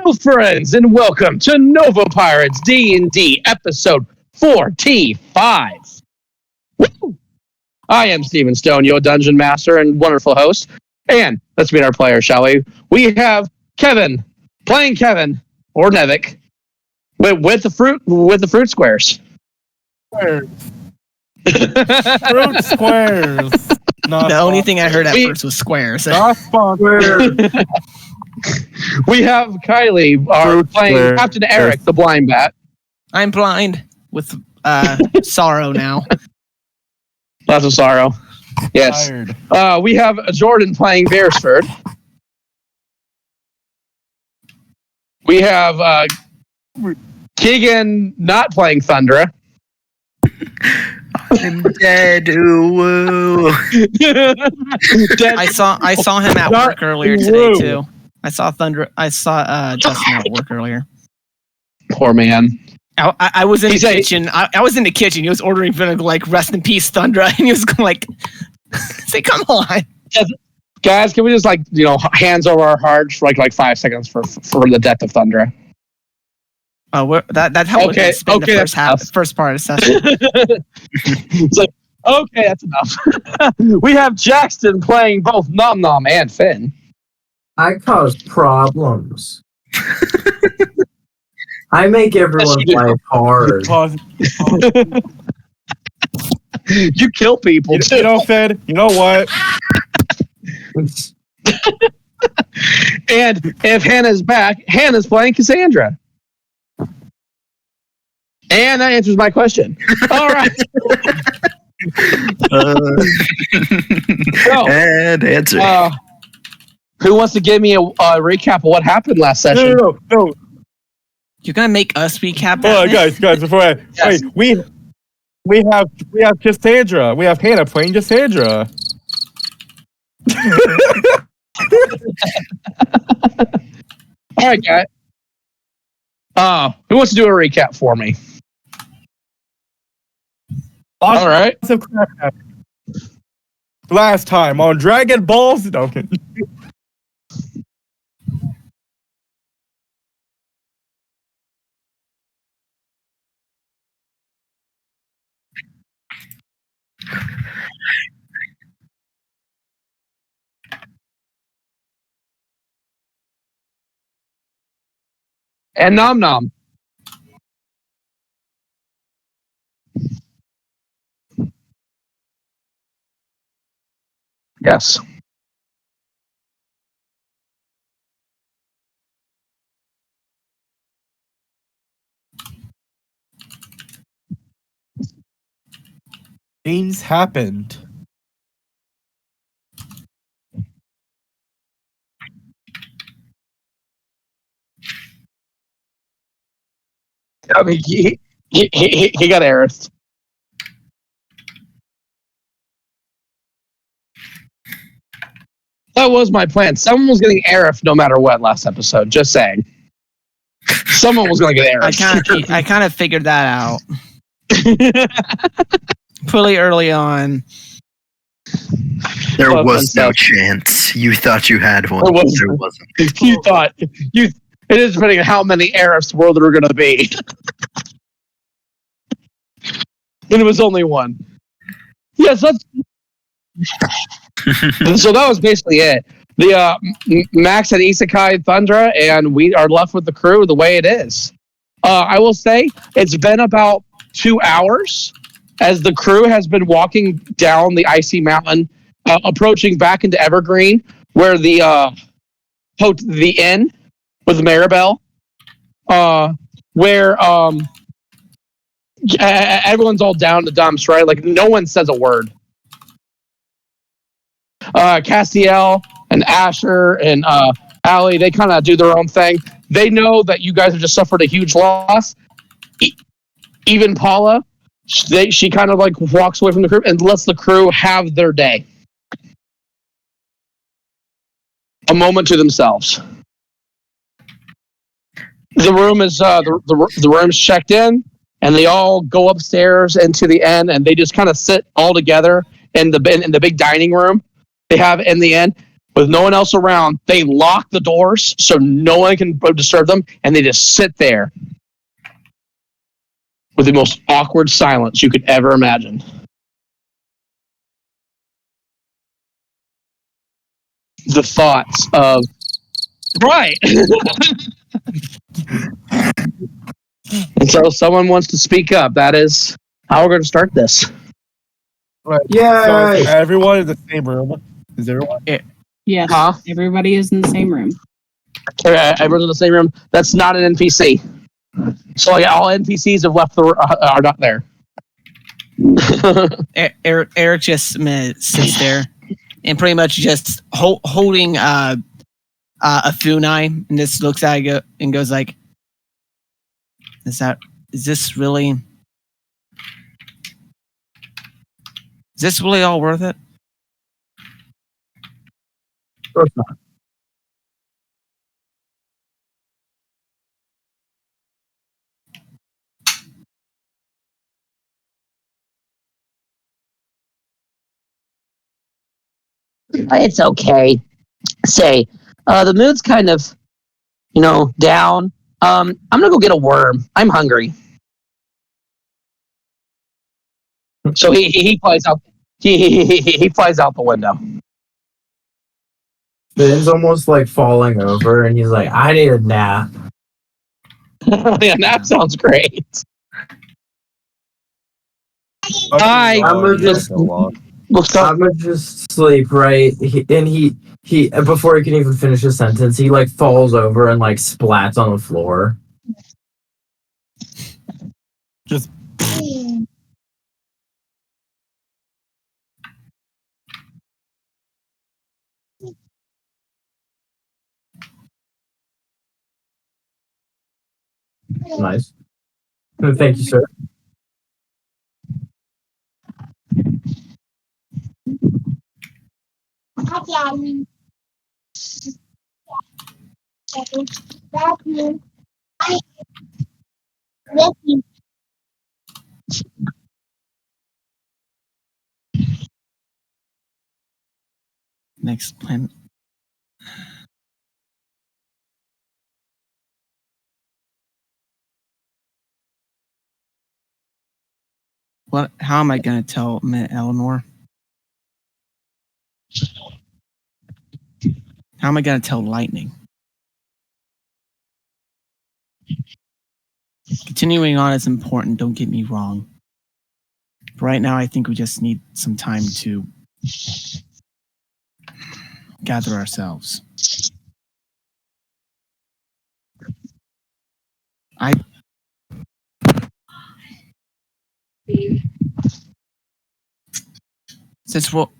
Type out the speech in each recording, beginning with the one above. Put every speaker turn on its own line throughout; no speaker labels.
Hello, friends, and welcome to Nova Pirates D&D episode 45. Woo! I am Steven Stone, your dungeon master and wonderful host. And let's meet our players, shall we? We have Kevin, playing Kevin, or Nevik, with the fruit squares.
Fruit squares.
The only thing I heard at first was squares.
Not squares.
We have Kylie, playing Captain Eric, the blind bat.
I'm blind with sorrow now.
Lots of sorrow. Yes. We have Jordan playing Beresford. We have Keegan not playing Thundra.
I'm dead. Ooh.
I saw him at work earlier today too. I saw Justin at work earlier.
Poor man.
I was in the kitchen. I was in the kitchen. He was ordering vinegar, like, rest in peace, Thundra, and he was like, "Say, come on,
guys, can we just hands over our hearts for like 5 seconds for the death of Thundra?"
Oh, that's how we're gonna spend the first part of the session.
It's like, okay, that's enough. We have Jackson playing both Nom Nom and Finn.
I cause problems. I make everyone's life hard.
You kill people too.
You know, Finn, you know what?
And if Hannah's back, Hannah's playing Cassandra. And that answers my question. All right.
And answer.
Who wants to give me a recap of what happened last session?
No.
You're gonna make us recap
Oh,
that?
guys, before wait, we have Cassandra. We have Hannah playing Cassandra.
All right, guys. Who wants to do a recap for me? All right.
Last time on Dragon Balls. No, okay.
And Nom Nom. Yes.
Things happened.
I mean, he got Aerith. That was my plan. Someone was getting Aerith no matter what last episode. Just saying. Someone was going to get Aerith.
I kind of figured that out pretty early on.
There was no chance. You thought you had one. There wasn't.
You thought it is depending on how many Aeriths there were going to be. And it was only one. Yes, so that was basically it. The Max and Isekai Thundra, and we are left with the crew the way it is. I will say it's been about 2 hours as the crew has been walking down the icy mountain, approaching back into Evergreen, where the inn with Maribel, where everyone's all down in the dumps, right? Like, no one says a word. Castiel and Asher and Allie, they kind of do their own thing. They know that you guys have just suffered a huge loss. Even Paula, she kind of like walks away from the crew and lets the crew have their day. A moment to themselves. The room is the room's checked in, and they all go upstairs into the inn, and they just kind of sit all together in the big dining room they have in the inn. with no one else around. They lock the doors so no one can disturb them, and they just sit there with the most awkward silence you could ever imagine. The thoughts of, right. Until someone wants to speak up, that is how we're going to start this.
Right.
Yay!
So is everyone in the same room? Is everyone?
Yes,
Huh?
everybody is in the same room.
Everyone's in the same room. That's not an NPC. So like all NPCs have left are not there.
Eric just sits there and pretty much just holding a funai and just looks at it and goes like, is this really all worth it?
Of course not.
It's okay. Say, the mood's kind of, down. I'm gonna go get a worm. I'm hungry. So he flies out. He flies out the window.
Finn's almost like falling over, and he's like, "I need a nap."
Yeah, that sounds great.
Okay,
I'm gonna just- I'm gonna just sleep, right? He before he can even finish his sentence, he like falls over and like splats on the floor.
Just
Nice. Thank you, sir.
Next plan. What? How am I going to tell Eleanor? How am I going to tell Lightning? Continuing on is important, don't get me wrong. But right now, I think we just need some time to gather ourselves. Since we'll...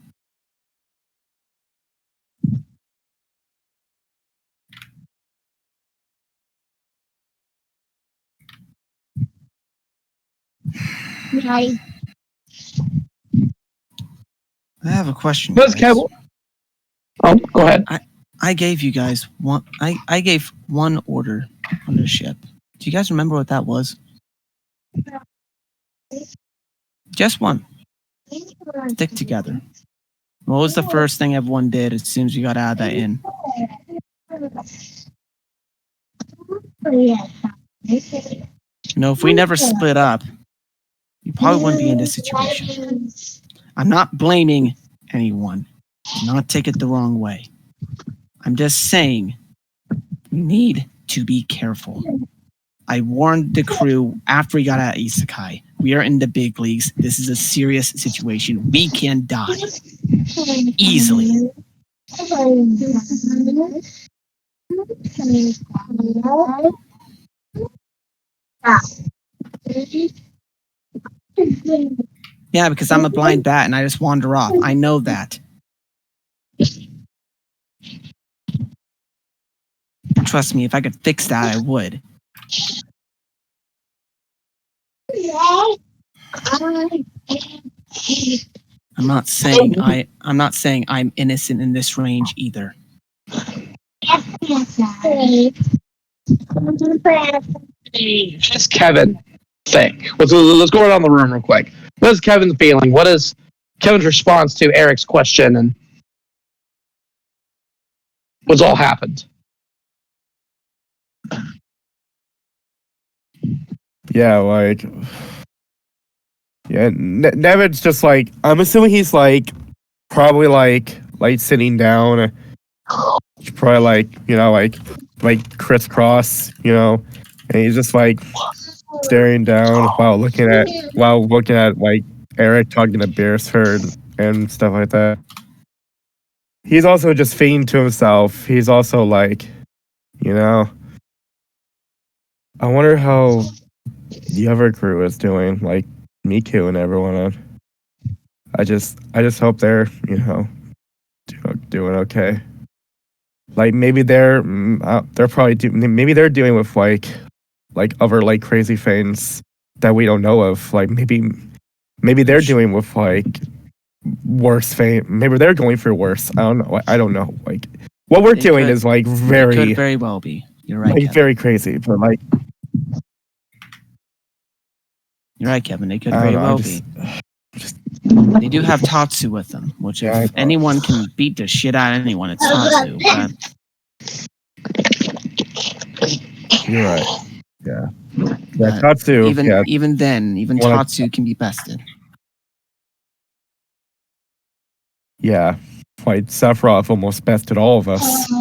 I have a question.
Let's go ahead.
I gave you guys one. I gave one order on the ship. Do you guys remember what that was? Just one. Stick together. What was the first thing everyone did as soon as you got out of that inn? If we never split up, you probably wouldn't be in this situation. I'm not blaming anyone. Do not take it the wrong way. I'm just saying we need to be careful. I warned the crew after we got out of Isekai. We are in the big leagues. This is a serious situation. We can die. Easily. Yeah, because I'm a blind bat and I just wander off. I know that. Trust me, if I could fix that, I would. I'm not saying I'm innocent in this range either.
Does Kevin think? Let's go around the room real quick. What is Kevin feeling? What is Kevin's response to Eric's question? And what's all happened.
Yeah, like, yeah, Nevin's just like, I'm assuming he's like, probably like sitting down, probably like crisscross, and he's just like staring down while looking at like Eric talking to Beresford and stuff like that. He's also just thinking to himself. He's also like, I wonder how the other crew is doing, like Miku and everyone. I just hope they're, doing okay. Like maybe they're probably maybe they're dealing with like other like crazy things that we don't know of. Like maybe they're dealing with like worse fame. Maybe they're going through worse. I don't know. Like what we're doing is like very
could very well be. You're right.
Like
Kevin.
very crazy, but like
you're right, Kevin. They could very well be. They do have Tatsu with them, which if anyone can beat the shit out of anyone, it's Tatsu. But
you're right. Yeah. Yeah, Tatsu.
Even Tatsu can be bested.
Yeah. Like Sephiroth almost bested all of us.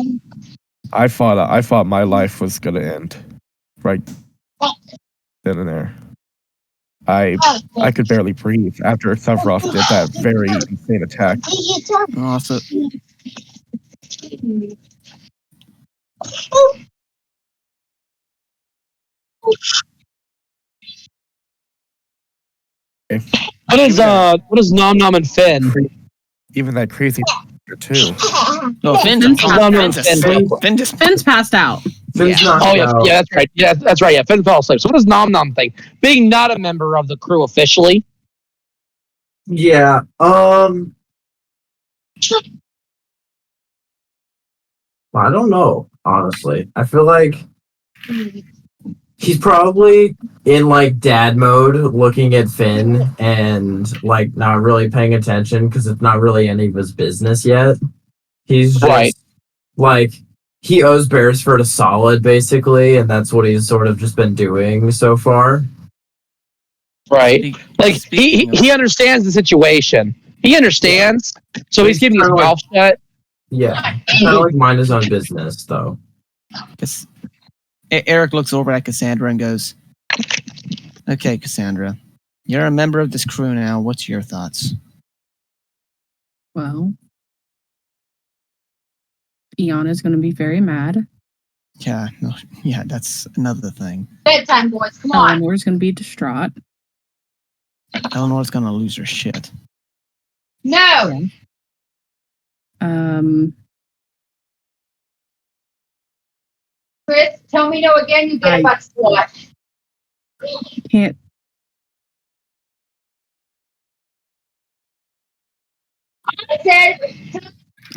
I thought my life was gonna end. Right then and there. I could barely breathe after Sephiroth did that very insane attack.
Also,
What is Nom Nom and Finn?
Even that crazy too.
no,
Finn's passed out.
Finn's knocked
Oh yeah,
out.
yeah, that's right. Yeah, that's right. Yeah, Finn fell asleep. So what does Nom Nom think? Being not a member of the crew officially.
Yeah. I don't know, honestly. I feel like he's probably in like dad mode looking at Finn and like not really paying attention because it's not really any of his business yet. He's just
Right.
like he owes Beresford a solid basically, and that's what he's sort of just been doing so far.
Right. Like he understands the situation. He understands. So he's keeping his mouth shut.
Yeah. Kind of like mind his own business though.
Eric looks over at Cassandra and goes, "Okay, Cassandra, you're a member of this crew now. What's your thoughts?"
Well, Iana's going to be very mad.
Yeah, that's another thing.
Bedtime, boys. Come on.
Eleanor's going to be distraught.
Eleanor's gonna lose her shit.
No. Chris, tell me no again. You get a butt squat.
Can't.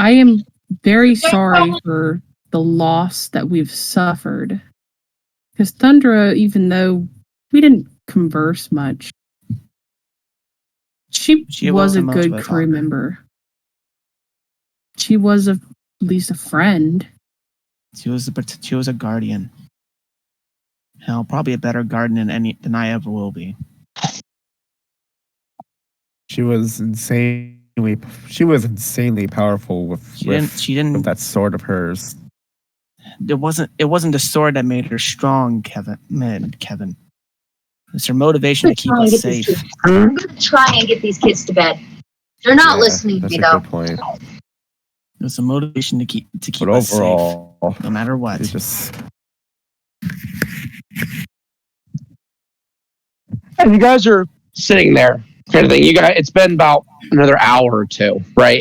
I am very sorry for the loss that we've suffered. Because Thundra, even though we didn't converse much, she was a good crew member. She was at least a friend.
She was a guardian. Hell, probably a better guardian than I ever will be.
She was insanely powerful with that sword of hers.
It wasn't the sword that made her strong, Kevin. It's her motivation to keep us safe.
I'm going to try and get these kids to bed. They're not listening to me, though.
Good point.
It was a motivation to keep
But
us
overall,
safe, no matter what.
it's just
And you guys are sitting there, kind of thing. You guys, it's been about another hour or two, right?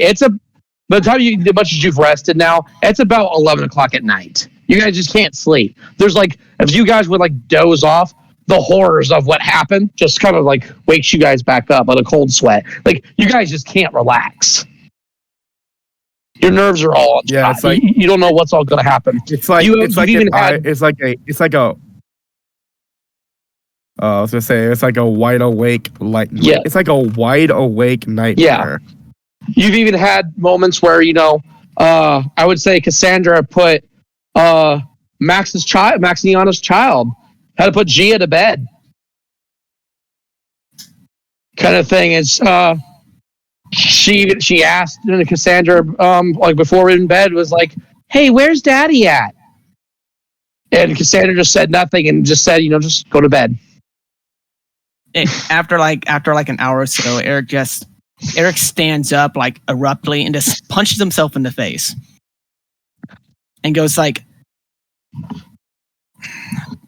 By the time as much as you've rested now, it's about 11 o'clock at night. You guys just can't sleep. There's like, if you guys would like doze off, the horrors of what happened just kind of like wakes you guys back up on a cold sweat. Like you guys just can't relax. Your nerves are all on shot.
It's like
you don't know what's all going to happen.
I was gonna say it's like a wide awake It's like a wide awake nightmare.
Yeah. You've even had moments where I would say Cassandra put Max and Iana's child, had to put Gia to bed. Kind of thing is she asked Cassandra like before we were in bed was like, "Hey, where's Daddy at?" And Cassandra just said nothing and just said, just go to bed.
After like an hour or so, Eric stands up like abruptly and just punches himself in the face and goes like,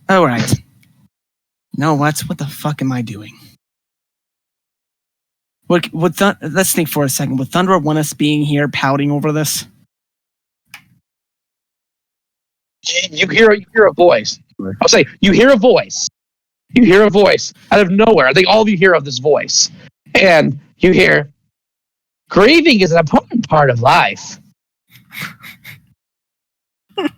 "All right, no, what the fuck am I doing? Let's think for a second. Would Thunder want us being here pouting over this?"
You hear a voice. I'll say you hear a voice. You hear a voice out of nowhere. I think all of you hear of this voice, and you hear, "Grieving is an important part of life." But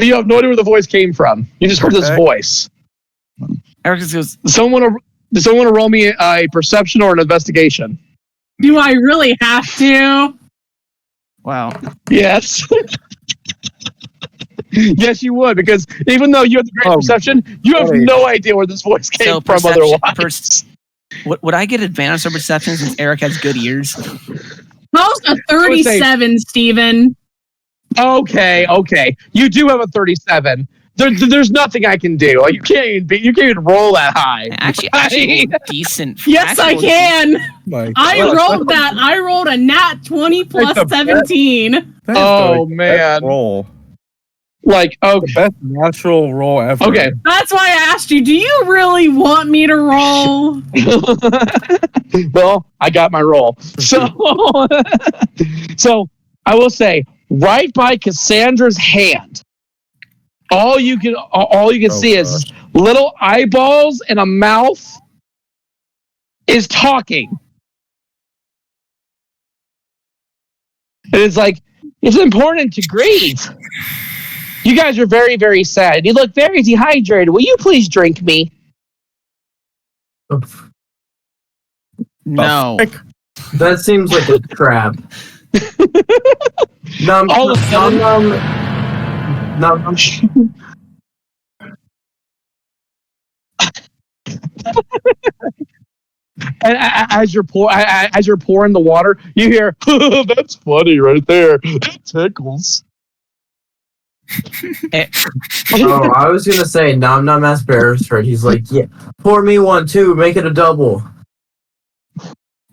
you have no idea where the voice came from. You just heard this voice.
Eric just goes,
Does someone want to roll me a perception or an investigation?
Do I really have to?
"Wow,
Yes. Yes, you would, because even though you have the great perception, you have no idea where this voice came from otherwise.
Would I get advantage of perception since Eric has good ears?"
How's a 37, Steven?
Okay. You do have a 37. There's nothing I can do. Like, you can't even roll that high.
Actually decent.
Yes, I can. I rolled a nat 20 plus 17.
Oh, man.
Roll.
Like, okay.
Best natural roll ever.
Okay.
That's why I asked you, do you really want me to roll?
Well, I got my roll. So I will say, right by Cassandra's hand, all you can see is little eyeballs and a mouth is talking. And it's like, it's important to grieve. You guys are very, very sad. You look very dehydrated. Will you please drink me?
No.
That seems like a trap. Num.
And as you're pouring the water, you hear, "That's funny right there. It tickles."
Oh, I was gonna say Nom Nom asked Beresford. He's like, "Yeah, pour me one too. Make it a double."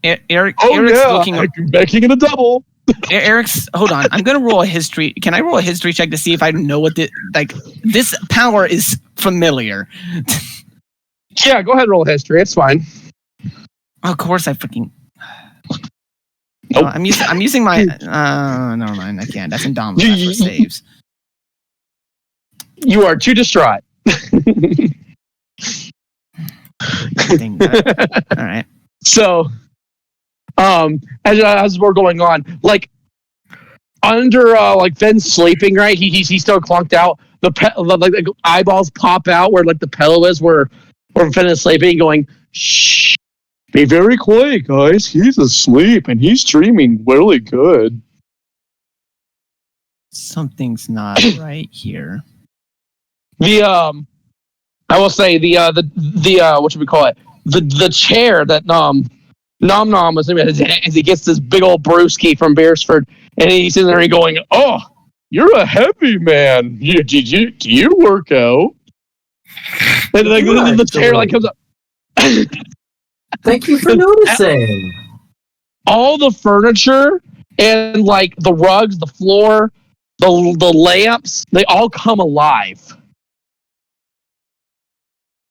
Eric's looking.
I'm making it a double.
Eric's. Hold on. I'm gonna roll a history. Can I roll a history check to see if I know what this power is familiar?
Yeah, go ahead and roll history. It's fine.
Of course, I freaking.
Nope.
I'm using my. Never mind. I can't. That's Indomitable for saves.
You are too distraught.
Dang that. All right.
So, as we're going on, like under Finn's sleeping, right? He's still clunked out. The eyeballs pop out where like the pillow is where Finn is sleeping, going, "Shh, be very quiet, guys. He's asleep and he's dreaming really good."
Something's not right here.
I will say the what should we call it? The chair that Nom Nom was in as he gets this big old brewski from Beresford, and he's in there and going, "Oh, you're a heavy man. Do you work out?" And like the chair like comes up.
Thank you for noticing.
All the furniture and like the rugs, the floor, the lamps, they all come alive.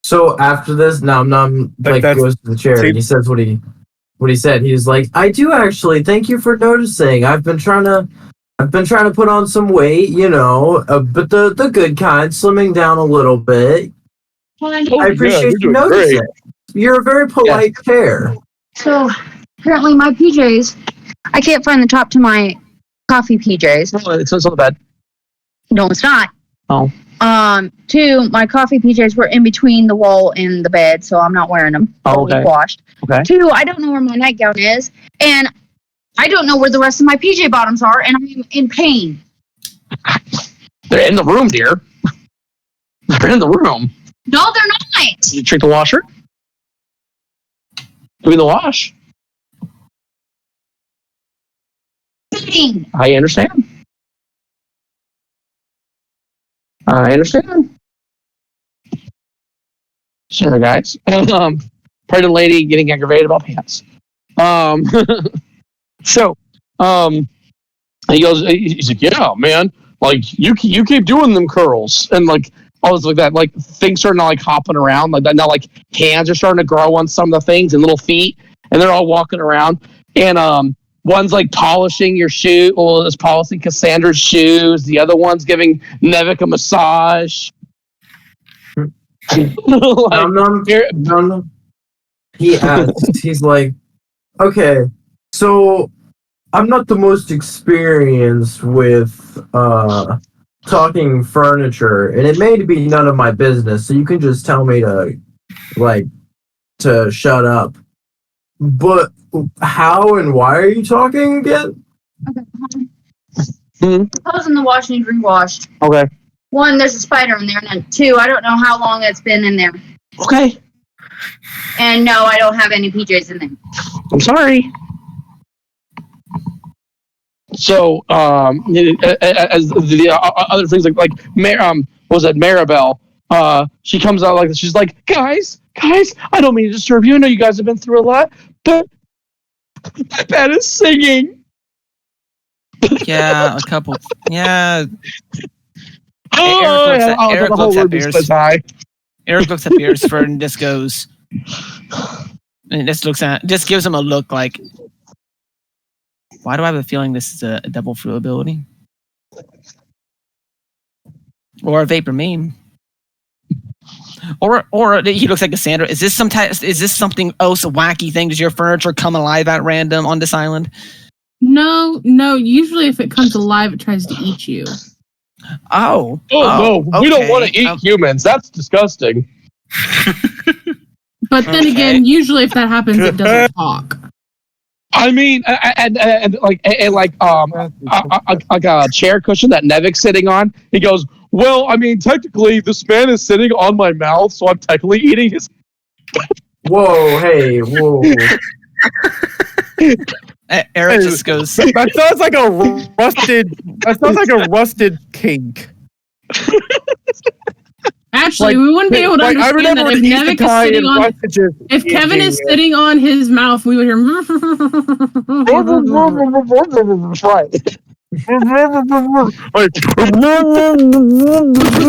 So after this, Nom Nom goes to the chair and he says what he said. He was like, "I do actually. Thank you for noticing. I've been trying to put on some weight, but the good kind, slimming down a little bit. I appreciate you noticing. Great. You're a very polite chair."
So apparently my PJs, I can't find the top to my coffee PJs.
No, it's on the bed.
No, it's not.
Oh.
Two, my coffee PJs were in between the wall and the bed, so I'm not wearing them. Fully
Okay.
washed.
Okay.
Two, I don't know where my nightgown is, and I don't know where the rest of my PJ bottoms are, and I'm in pain.
They're in the room, dear. They're in the room.
No, they're not.
Did you check the washer? Do in the wash.
Fitting.
I understand. Sorry, guys. Pregnant lady getting aggravated about pants. So, he goes. He's like, "Yeah, man. Like you keep doing them curls and like all this like that. Like things starting to like hopping around like that. Now like hands are starting to grow on some of the things and little feet, and they're all walking around. And one's like polishing your shoe. Well, it's polishing Cassandra's shoes. The other one's giving Nevik a massage."
No. He asks, he's like, okay, so I'm not the most experienced with talking furniture, and it may be none of my business, so you can just tell me to shut up. But how and why are you talking again?
Clothes in the wash need rewashed.
Okay.
One, there's a spider in there, and then two, I don't know how long it's been in there.
Okay.
And no, I don't have any PJs in there.
I'm sorry. So, as the other things like what was that, Maribel? She comes out like this. She's like, guys, I don't mean to disturb you. I know you guys have been through a lot, but my pet is singing.
Yeah, a couple. Yeah.
Eric looks at
Beersford and just goes, and just gives him a look like, why do I have a feeling this is a double flu ability? Or a vapor meme. Or he looks like Cassandra. Is this something else, a wacky thing? Does your furniture come alive at random on this island?
No. Usually if it comes alive, it tries to eat you.
No, we don't want to eat humans. That's disgusting.
But then again, usually if that happens, it doesn't talk.
I mean, and like a chair cushion that Nevik's sitting on. He goes, well, I mean, technically, this man is sitting on my mouth, so I'm technically eating his.
Whoa!
Eric just goes.
That sounds like a rusted kink.
Actually, we wouldn't be able to understand that if Nevik is sitting on. If Kevin is sitting on his mouth, we would hear.
Right.
Would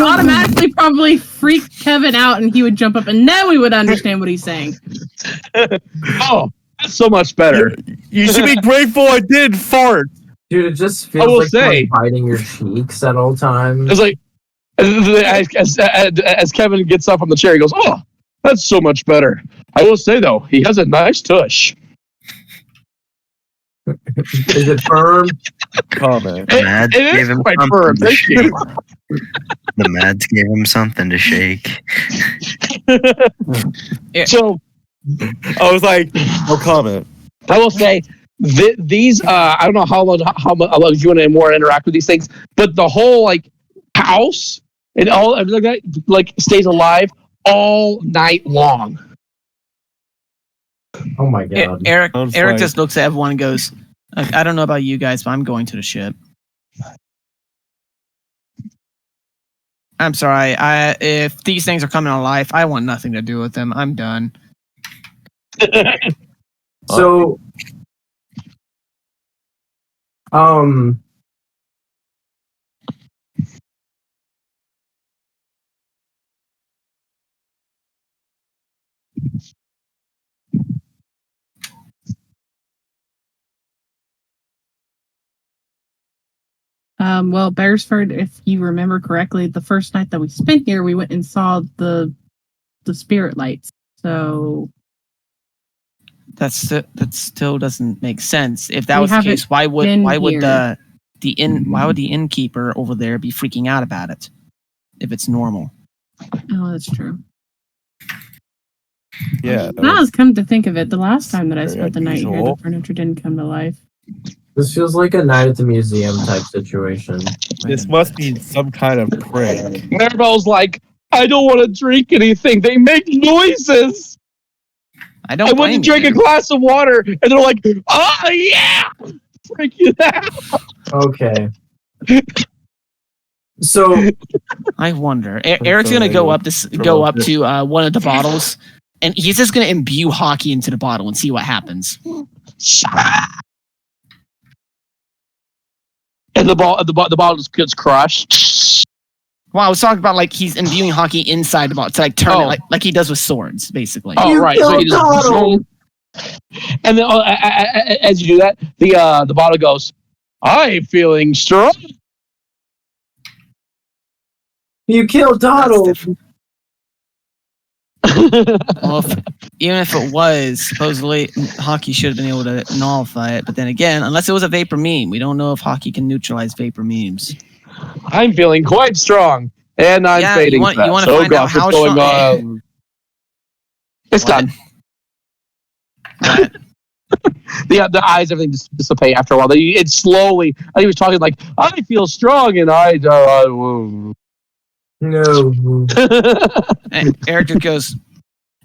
automatically probably freak Kevin out, and he would jump up, and then we would understand what he's saying.
Oh, that's so much better.
You should be grateful I did fart.
Dude, it just feels like biting your cheeks at all times.
It's like as Kevin gets up from the chair, he goes, "Oh, that's so much better." I will say though, he has a nice tush.
Is it firm?
Comment.
Mads
It
gave
is
him
quite
something
firm.
to
Thank
shake.
you.
The Mads gave him something to shake.
So
I was like, no comment.
I will say these. I don't know how much you want to more interact with these things, but the whole like house and all everything like that like stays alive all night long.
Oh my god!
Eric just looks at everyone and goes, I don't know about you guys, but I'm going to the ship. I'm sorry. If these things are coming alive, I want nothing to do with them. I'm done.
So,
Well, Beresford, if you remember correctly, the first night that we spent here, we went and saw the spirit lights. So
that still doesn't make sense. If that was the case, why would the innkeeper over there be freaking out about it? if it's normal.
Oh, that's true.
Yeah.
Now has come to think of it, the last time that I
Very
spent the night here, the
unusual.
furniture didn't come to life.
This feels like a night at the museum type situation.
This must be some kind of prank.
Maribel's like, I don't want to drink anything. They make noises.
I don't
I went to
blame
drink
you.
a glass of water, and they're like, oh, yeah. Freak you out.
Okay. So
I wonder. Eric's gonna go up to one of the bottles, and he's just gonna imbue hockey into the bottle and see what happens.
And the bottle just gets crushed.
Well, I was talking about like he's imbuing hockey inside the bottle to like turn it like he does with swords, basically.
Oh,
You
right. So
killed
you just
Donald.
and then as you do that, the bottle goes, I'm feeling strong.
you killed Donald.
Well, even if it was, supposedly hockey should have been able to nullify it. But then again, unless it was a vapor meme, we don't know if hockey can neutralize vapor memes.
I'm feeling quite strong, and I'm fading
you want
fast.
to
Oh
find out
gosh,
how
what's going
strong?
on? It's
What?
done. The eyes, everything just dissipate after a while. It's slowly. He was talking like, I feel strong, and
No.
And Eric just goes,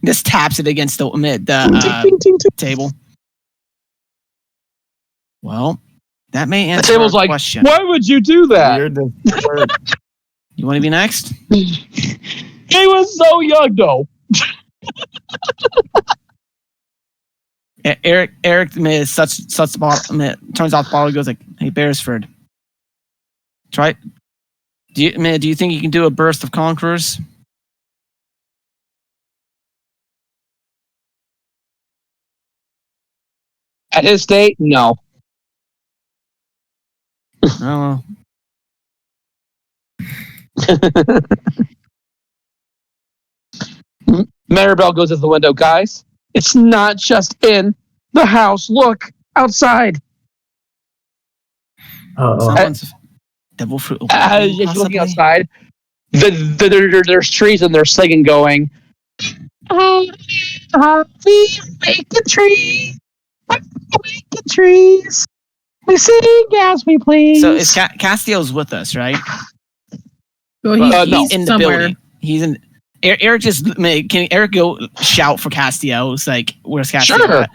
just taps it against the table. Well, that may answer
table's
our
like,
question.
why would you do that?
You want to be next?
He was so young, though.
Eric turns off the bottle and goes like, hey, Beresford. Try. Do you think you can do a burst of conquerors?
At his state, no.
Oh,
Maribel goes at the window. Guys, it's not just in the house. Look, outside.
someone's devil fruit.
As you're looking outside, there's trees and they're singing, going, we make the trees. Make the trees. We sing as we please.
So is Castiel's with us, right?
Well, he's
in the
somewhere.
building. He's in. Eric can Eric go shout for Castiel? It's like, where's Castiel?
Sure.
At?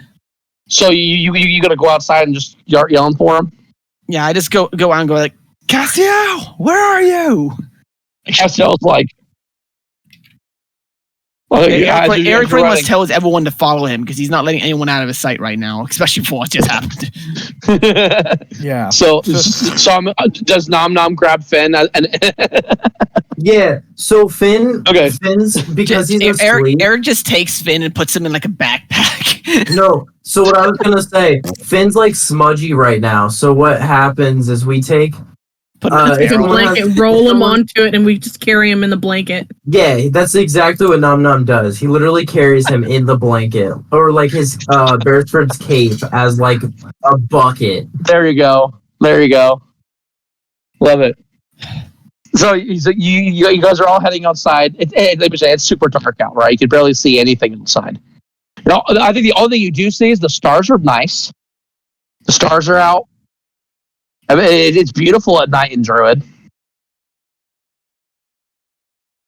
So you gonna go outside and just start yelling for him?
Yeah, I just go out and go like, Castiel, where are you?
Castiel's like,
Eric pretty much tells everyone to follow him because he's not letting anyone out of his sight right now, especially for what just happened.
Yeah.
So does Nom Nom grab Finn?
Yeah. So Finn's because he's asleep.
Eric just takes Finn and puts him in like a backpack.
No. So what I was gonna say, Finn's like smudgy right now. So what happens is we take
Put him in
Take a
barrel.
blanket, roll him onto it, and we just carry him in the blanket.
Yeah, that's exactly what Nom Nom does. He literally carries him in the blanket, or like his Beresford's cape as like a bucket.
There you go. Love it. So you guys are all heading outside. It's super dark out, right? You can barely see anything inside. I think the only thing you do see is the stars are nice. The stars are out. I mean, it's beautiful at night in Druid.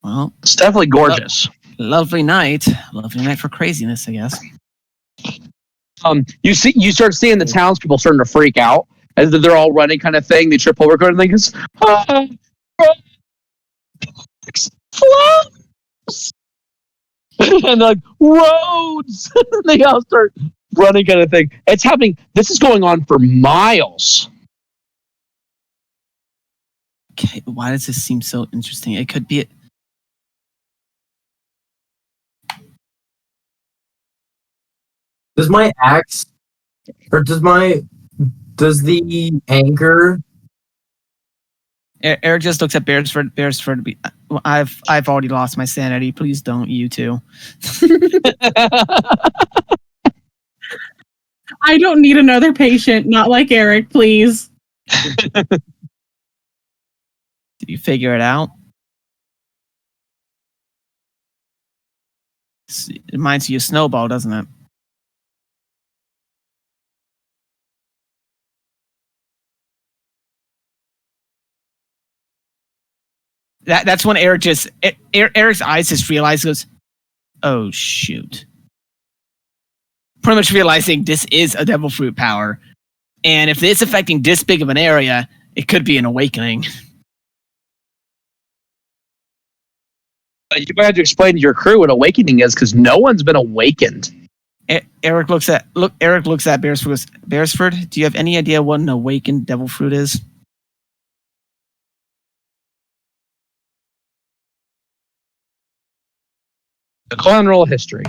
Well,
it's definitely gorgeous.
Lovely night for craziness, I guess.
You start seeing the townspeople starting to freak out as they're all running, kind of thing. They trip over, kind of thing. And like roads, they all start running, kind of thing. It's happening. This is going on for miles.
Okay, why does this seem so interesting? It could be.
Does my axe, or does the anchor?
Eric just looks at Beresford. Beresford, I've already lost my sanity. Please don't, you two.
I don't need another patient, not like Eric, please.
Did you figure it out? It reminds you of Snowball, doesn't it? That's when Eric's eyes just realized, goes, oh shoot. Pretty much realizing this is a devil fruit power. And if it's affecting this big of an area, it could be an awakening.
You had to explain to your crew what awakening is, because no one's been awakened.
Eric looks at Beresford. Goes, Beresford, do you have any idea what an awakened devil fruit is?
The clown roll history.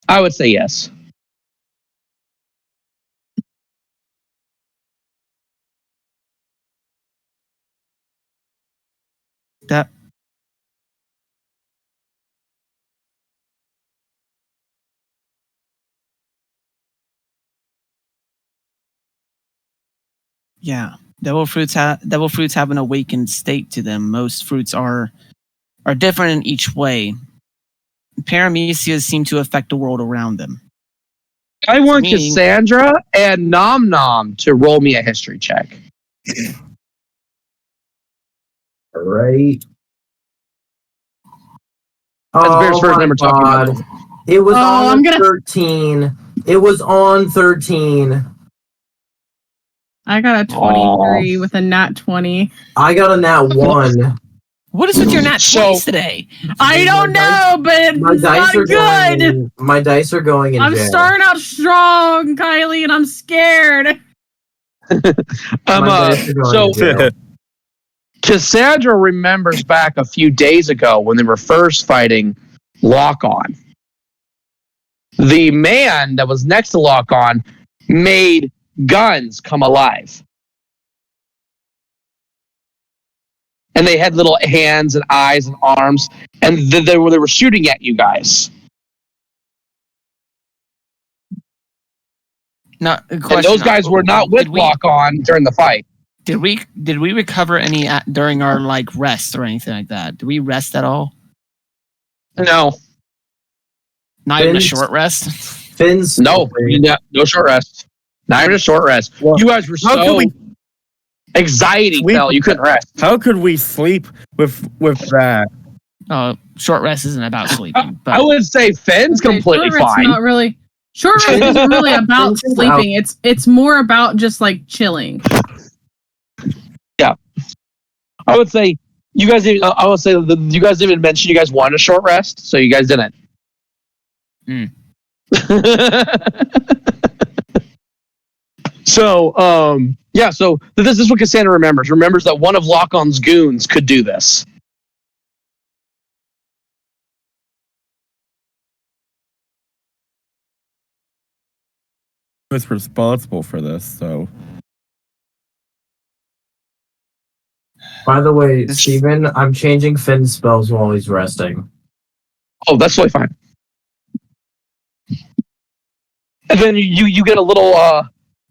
I would say yes.
That yeah, devil fruits have an awakened state to them. Most fruits are different in each way. Paramecias seem to affect the world around them.
I want Cassandra and Nom Nom to roll me a history check.
Right.
That's Beresford's number talking about.
It was
I'm
on
gonna-
13. It was on 13.
I got a 23 with a nat 20.
I got a nat 1.
What is with your nat
So-
20s today?
I don't know, but
My
it's not
dice are
good.
going. My dice are going in
I'm
jail.
starting out strong, Kylie, and I'm scared.
My dice are going in jail.
Cassandra remembers back a few days ago when they were first fighting Lock-On. The man that was next to Lock-On made guns come alive. And they had little hands and eyes and arms, and they were shooting at you guys.
Not
And those guys were not with Lock-On during the fight.
Did we recover any during our rest or anything like that? Did we rest at all?
No.
Not even a
Finn's-
short rest.
Finn's
No short rest. Not even a short rest.
Well,
You guys were
how could
so
we-
anxiety
We-
fell. You couldn't rest.
How could we sleep with that?
Short rest isn't about sleeping. But
I would say Finn's
Okay,
completely
short rest's
fine.
Not really. Short rest isn't really about
Finn's
sleeping. It's more about just chilling.
I would say you guys. I would say you guys didn't even mention you guys wanted a short rest, so you guys didn't. So, yeah. So this is what Cassandra remembers. Remembers that one of Lock-On's goons could do this.
Who was responsible for this? So
By the way, Steven, I'm changing Finn's spells while he's resting.
Oh, that's totally fine. And then you get a little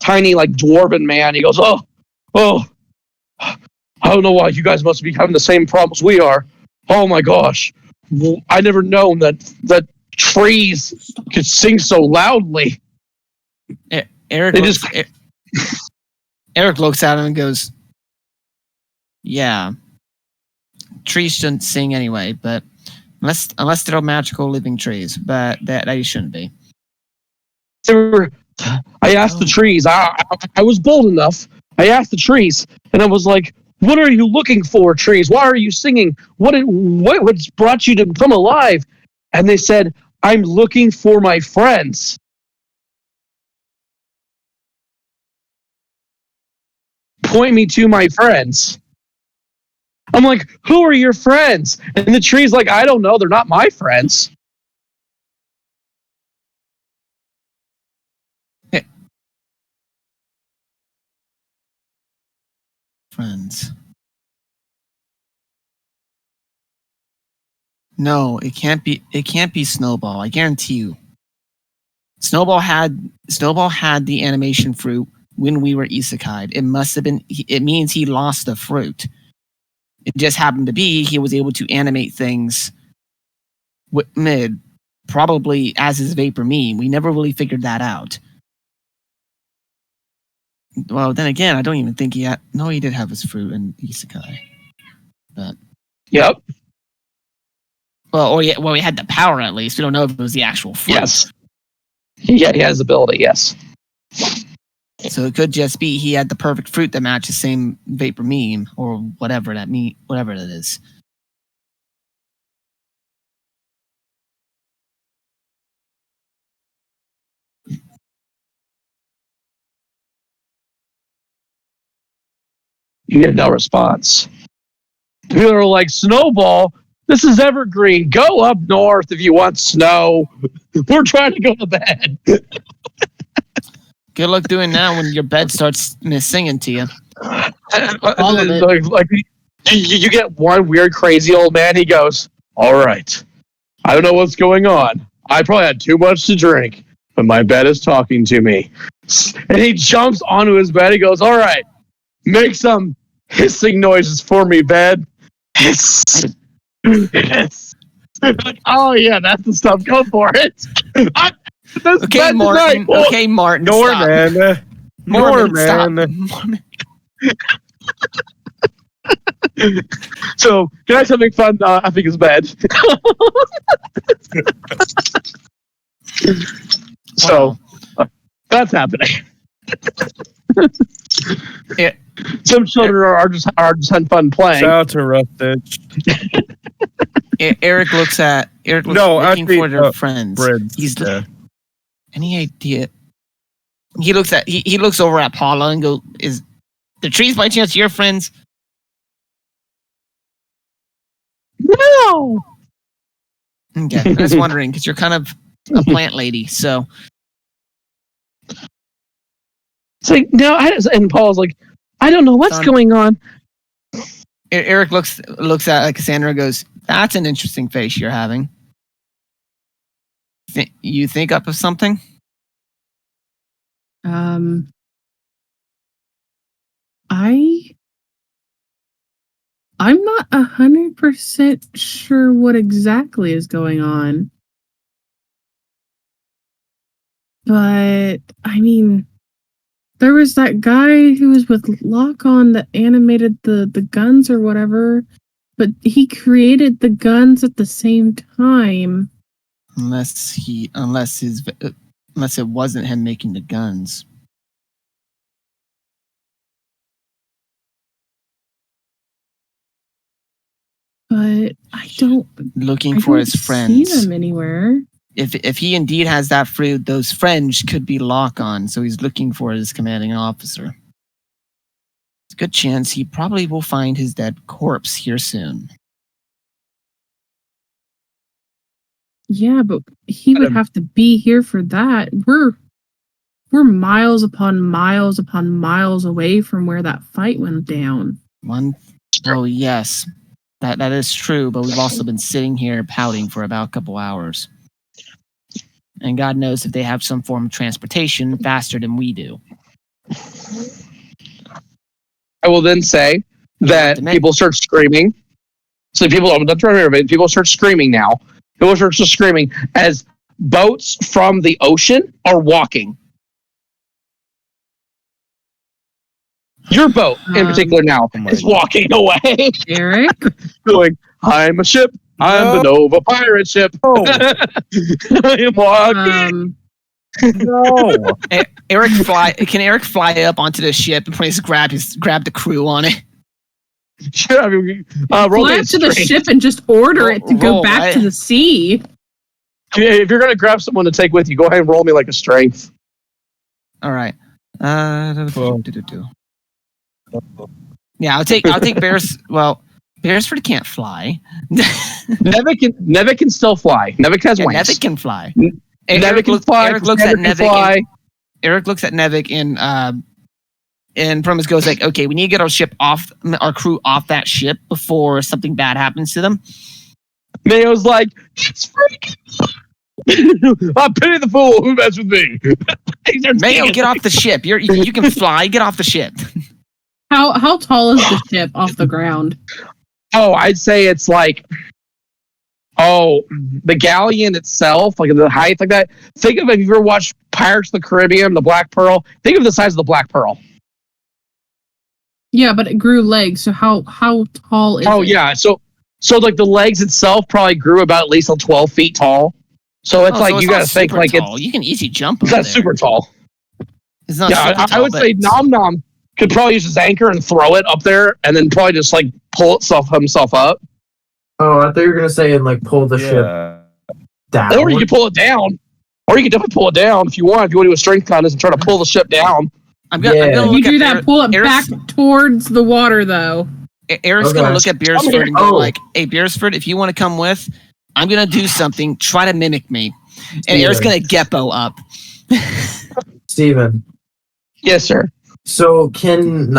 tiny dwarven man. He goes, oh, I don't know why you guys must be having the same problems we are. Oh my gosh, I never known that trees could sing so loudly.
Eric
They
looks, Eric looks at him and goes, "Yeah, trees shouldn't sing anyway, but unless they're magical living trees, but they shouldn't be."
I asked the trees. I was bold enough. I asked the trees, and I was like, "What are you looking for, trees? Why are you singing? What's brought you to come alive?" And they said, "I'm looking for my friends." Point me to my friends. I'm like, "Who are your friends?" And the tree's like, "I don't know. They're not my friends."
Friends. No, it can't be. It can't be Snowball. I guarantee you. Snowball had the animation fruit when we were isekai'd. It must have been. It means he lost the fruit. It just happened to be he was able to animate things probably as his vapor meme. We never really figured that out. Well, then again, I don't even think he had... No, he did have his fruit in Isekai. But...
Yep.
Well, we had the power at least. We don't know if it was the actual fruit.
Yes. Yeah, he has ability, yes.
So it could just be he had the perfect fruit that matched the same vapor meme or whatever that is.
You get no response. People are like, Snowball, this is evergreen. Go up north if you want snow. We're trying to go to bed.
Good luck doing that when your bed starts singing to you.
All of it.
Like you get one weird, crazy old man. He goes, all right. I don't know what's going on. I probably had too much to drink, but my bed is talking to me. And he jumps onto his bed. He goes, all right. Make some hissing noises for me, bed. Hiss. Hiss. Oh, yeah, that's the stuff. Go for it.
Okay, Martin. Okay, Martin.
Norman.
Norman.
So, can I something fun? I think it's bad. So, that's happening. Some children are just having fun playing.
Shout out to Rough Ditch.
Looking for their friends.
Breads.
He's any idea? He looks over at Paula and goes, "Is the trees by chance your friends?"
No.
Okay, I'm just wondering because you're kind of a plant lady, so.
It's like, no, and Paul's like, I don't know what's going on.
Eric looks at Cassandra and goes, that's an interesting face you're having. You think up of something?
I'm not 100% sure what exactly is going on. But, I mean, there was that guy who was with Lock-On that animated the guns or whatever, but he created the guns at the same time.
Unless it wasn't him making the guns.
But I don't
looking for his friends.
See them anywhere.
If he indeed has that fruit, those friends could be Lock-On, so he's looking for his commanding officer. It's a good chance he probably will find his dead corpse here soon.
Yeah, but he would have to be here for that. We're miles upon miles upon miles away from where that fight went down.
Oh yes, that is true. But we've also been sitting here pouting for about a couple hours, and God knows if they have some form of transportation faster than we do.
I will then say that people start screaming. So people start screaming now. People start screaming as boats from the ocean are walking. Your boat, in particular, now is walking away.
Eric,
going, "I'm a ship. I'm the Nova pirate ship. I am walking."
No.
Can Eric fly up onto the ship and please grab the crew on it?
Sure, I mean,
fly up to the ship and just order it to go back to the sea.
If you're gonna grab someone to take with you, go ahead and roll me like a strength.
All right. Yeah, I'll take Bears. Well, Beresford can't fly.
Nevik can still fly. Nevik has wings.
Nevik can fly.
Nevik can fly.
Eric looks at Nevik. Eric looks at Nevik and Promise goes like, "Okay, we need to get our crew off that ship before something bad happens to them."
Mayo's like, "It's freaking." I pity the fool who messed with me.
Mayo, get off the ship. You can fly. Get off the ship.
How tall is the ship off the ground?
Oh, I'd say it's like, the galleon itself, like the height, like that. Think of, if you've ever watched Pirates of the Caribbean, the Black Pearl. Think of the size of the Black Pearl.
Yeah, but it grew legs. So how tall is it?
Oh yeah, so like the legs itself probably grew about at least 12 feet tall. So it's like you got to think like
tall. You can easy jump.
It's not super tall.
It's not.
Yeah,
super tall,
I would say Nom Nom could probably use his anchor and throw it up there, and then probably just like pull himself up.
Oh, I thought you were gonna say and like pull the ship down.
Or you could pull it down. Or you could definitely pull it down if you want. If you want to do a strength contest and try to pull the ship down.
I'm gonna
you do that, pull it back towards the water, though.
Eric's going to look at Beersford and go like, hey, Beersford, if you want to come with, I'm going to do something. Try to mimic me. And Eric's going to Geppo up.
Steven.
Yes, sir.
So can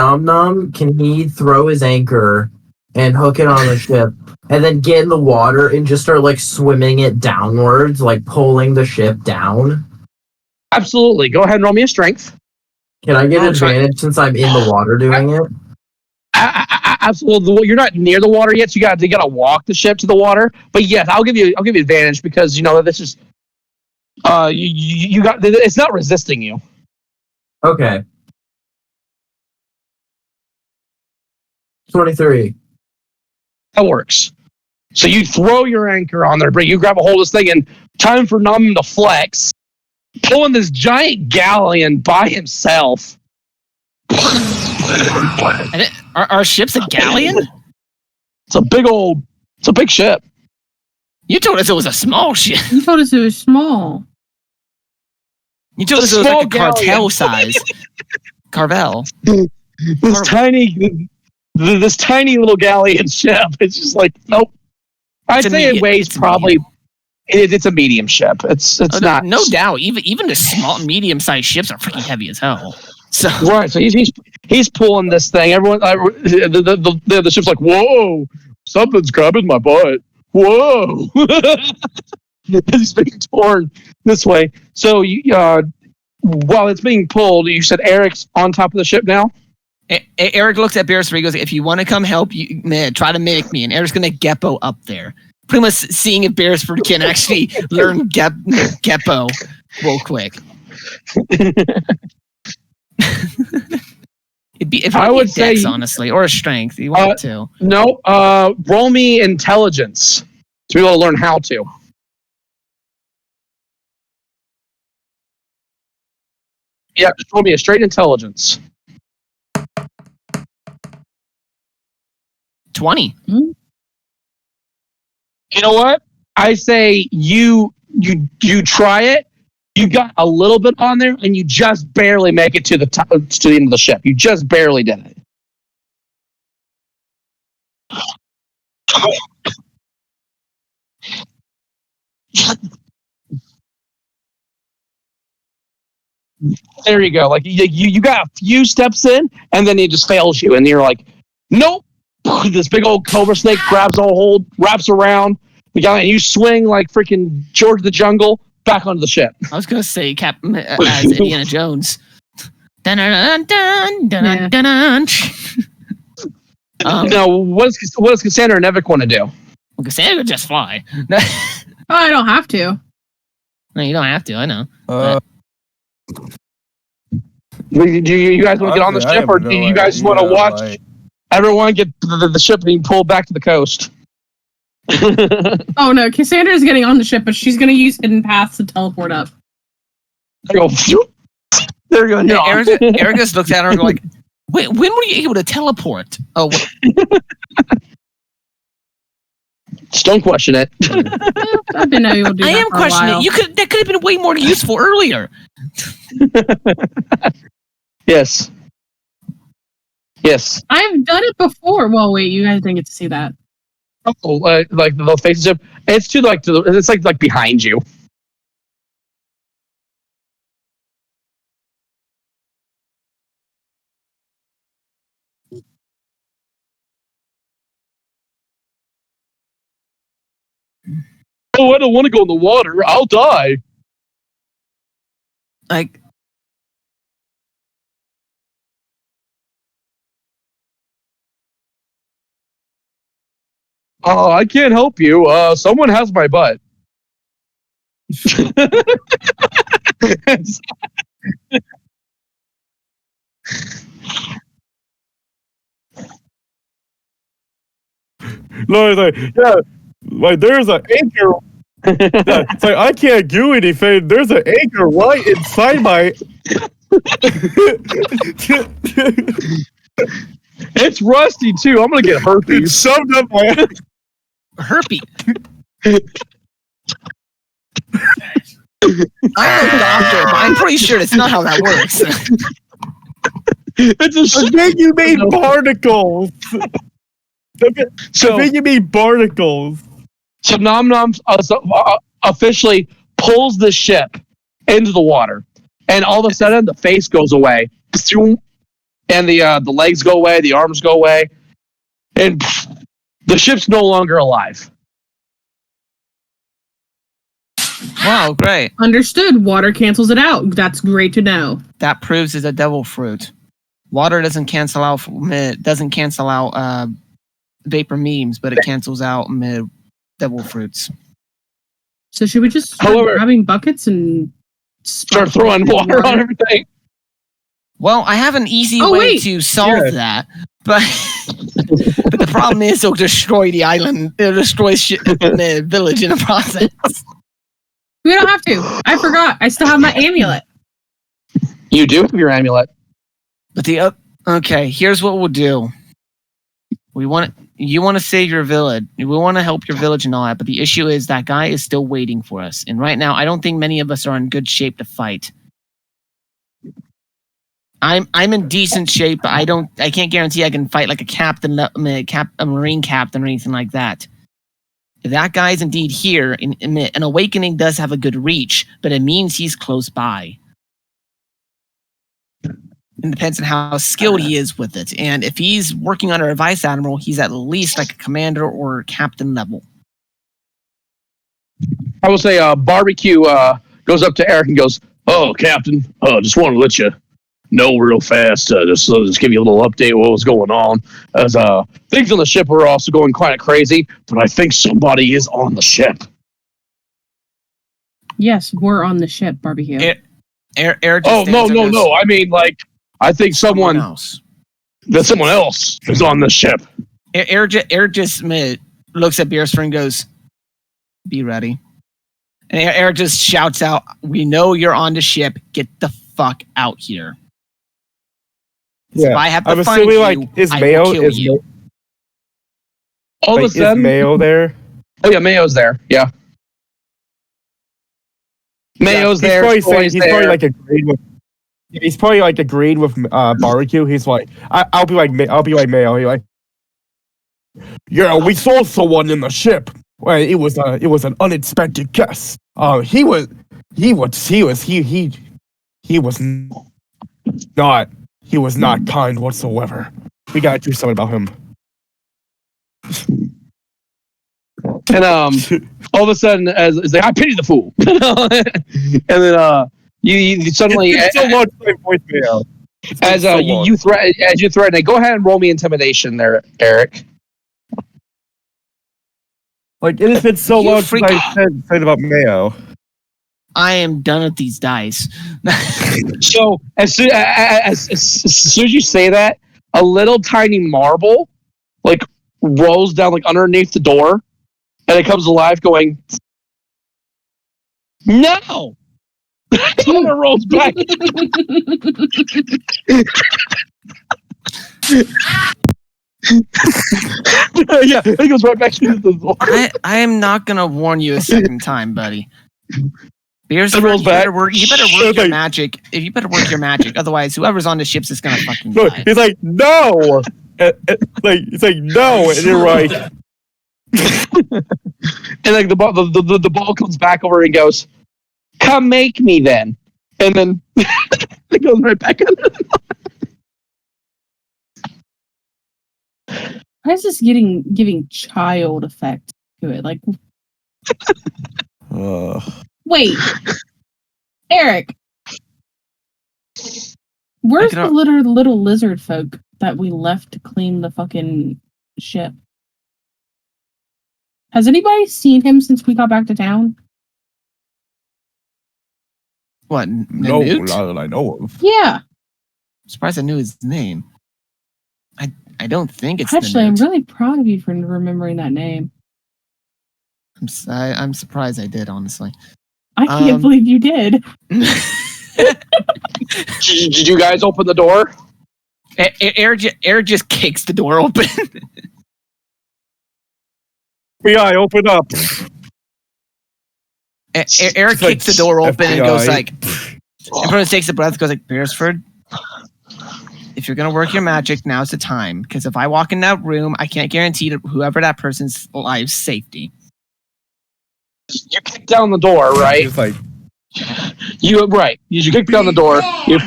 can he throw his anchor and hook it on the ship and then get in the water and just start like swimming it downwards, like pulling the ship down?
Absolutely. Go ahead and roll me a strength.
Can I get an advantage since I'm in the water doing it?
Absolutely. You're not near the water yet, so you got to walk the ship to the water. But yes, I'll give you advantage because this is you got, it's not resisting you.
Okay. 23.
That works. So you throw your anchor on there, but you grab a hold of this thing, and time for Nom to flex, pulling this giant galleon by himself.
Our ship's a galleon?
It's a big ship.
You told us it was a small ship.
You told us it was small.
You told us it was like a cartel size. Carvel.
This tiny little galleon ship. It's just like, nope. I'd say it weighs probably. It's a medium ship. It's not.
No doubt. Even the small, medium-sized ships are freaking heavy as hell. So
right. So he's pulling this thing. Everyone, the ship's like, whoa, something's grabbing my butt. Whoa. He's being torn this way. So while it's being pulled, you said Eric's on top of the ship now?
Eric looks at Beersford. He goes, if you want to come help, try to mimic me. And Eric's going to Geppo up there. Pretty much seeing if Beersford can actually learn Geppo real quick.
I would say
Dex, honestly, or a strength. You want to?
No. Roll me intelligence to be able to learn how to. Yeah, just roll me a straight intelligence.
20.
You know what? I say you try it. You got a little bit on there, and you just barely make it to the top, to the end of the ship. You just barely did it. There you go. Like you got a few steps in, and then it just fails you, and you're like, nope. This big old cobra snake grabs a hold, wraps around the guy, and you swing like freaking George the Jungle back onto the ship.
I was gonna say as Indiana Jones. Dun, dun, dun, dun, dun, dun.
Now, what does Cassandra and Nevik want to do?
Well, Cassandra could just fly.
I don't have to.
No, you don't have to. I know.
Do you guys want to get on the ship, or do you guys want to watch everyone get the ship being pulled back to the coast?
Oh no, Cassandra's getting on the ship, but she's going to use hidden paths to teleport up.
There you go.
No. Eric just looks at her and goes like, "Wait, when were you able to teleport?" Oh,
just don't question it.
I've been able to do that.
I am questioning it. That could have been way more useful earlier.
Yes.
I've done it before. Well, wait, you guys didn't get to see that.
Oh, like the faces of it's too it's like behind you. Oh, I don't want to go in the water. I'll die.
Like,
Oh, I can't help you. Someone has my butt.
No, it's like, yeah, like there's an anchor. Yeah, it's like I can't do anything. There's an anchor right inside my.
It's rusty too. I'm gonna get
It's
herpes.
shoved up my.
Herpes. I'm no doctor, but I'm pretty sure that's not how that works.
It's a
I think you mean
No.
barnacles. I
So
think you mean barnacles.
Nom Nom officially pulls the ship into the water, and all of a sudden the face goes away, and the legs go away, the arms go away, and the ship's no longer alive.
Wow, great.
Understood. Water cancels it out. That's great to know.
That proves it's a devil fruit. Water doesn't cancel out vapor memes, but it cancels out devil fruits.
So should we just start
However-
grabbing buckets and
Start throwing water on everything.
Well, I have an easy
Oh,
way
wait.
to solve that, but but the problem is it'll destroy the island. It'll destroy the village in the process.
We don't have to. I forgot. I still have my amulet.
You do have your amulet.
But okay, here's what we'll do. You want to save your village. We want to help your village and all that. But the issue is that guy is still waiting for us. And right now, I don't think many of us are in good shape to fight. I'm in decent shape, but I can't guarantee I can fight like a captain, a marine captain, or anything like that. If that guy is indeed here, an awakening does have a good reach, but it means he's close by. It depends on how skilled he is with it. And if he's working under a vice admiral, he's at least like a commander or captain level.
I will say, Barbecue goes up to Eric and goes, "Oh, Captain, just want to let you know real fast, just give you a little update of what was going on. As things on the ship were also going quite crazy, but I think somebody is on the ship."
Yes, we're on the ship, Barbecue.
Eric
Oh, no. I mean, like, I think someone
else.
that someone else is on the ship.
Eric just looks at Beersford and goes, "Be ready." And Eric just shouts out, "We know you're on the ship. Get the fuck out here."
Yeah,
If I have to
I'm
find
assuming
you,
like is
I
Mayo
will kill
is
you.
All
like,
of a sudden,
is Mayo there?
oh yeah, Mayo's there. Yeah, Mayo's
He's
there.
probably
Troy's
saying,
there.
he's probably like agreed with Barbecue. He's like, I'll be like Mayo. He's like, yeah, we saw someone in the ship. Well, it was an unexpected guest. He was not kind whatsoever. We gotta do something about him.
And all of a sudden, as like, I pity the fool. And then you suddenly,
It's been so long since I voiced Mayo. It's been
as
so long.
you threaten it. Go ahead and roll me intimidation there, Eric.
Like it has been so
You
long since I said about Mayo.
I am done with these dice.
So as soon as you say that, a little tiny marble like rolls down like underneath the door, and it comes alive, going, "No!" And it rolls back. Yeah, it goes right back into the door.
I am not gonna warn you a second time, buddy. Beersford,
rolls
you better
back.
work your
Okay.
magic. If you better work your magic, otherwise, whoever's on the ships is gonna fucking
No,
die.
he's like, no! It's like, no! And you're right.
And like the ball comes back over and goes, "Come make me then." And then it goes right back in.
Why is this giving child effect to it? Like, wait, Eric, where's the little lizard folk that we left to clean the fucking ship? Has anybody seen him since we got back to town?
What?
No,
Newt?
not that I know of.
Yeah.
I'm surprised I knew his name. I don't think it's
Actually,
the
I'm
Newt.
really proud of you for remembering that name.
I'm surprised I did, honestly.
I can't believe you did.
Did you guys open the door?
Eric just kicks the door open.
FBI, open up.
Eric
like,
kicks the door open and goes
FBI.
like, everyone takes a breath, goes like, Beresford, if you're gonna work your magic, now's the time. Because if I walk in that room, I can't guarantee to whoever that person's life's safety.
You kick down the door, right?
He's like,
You kick down the door. You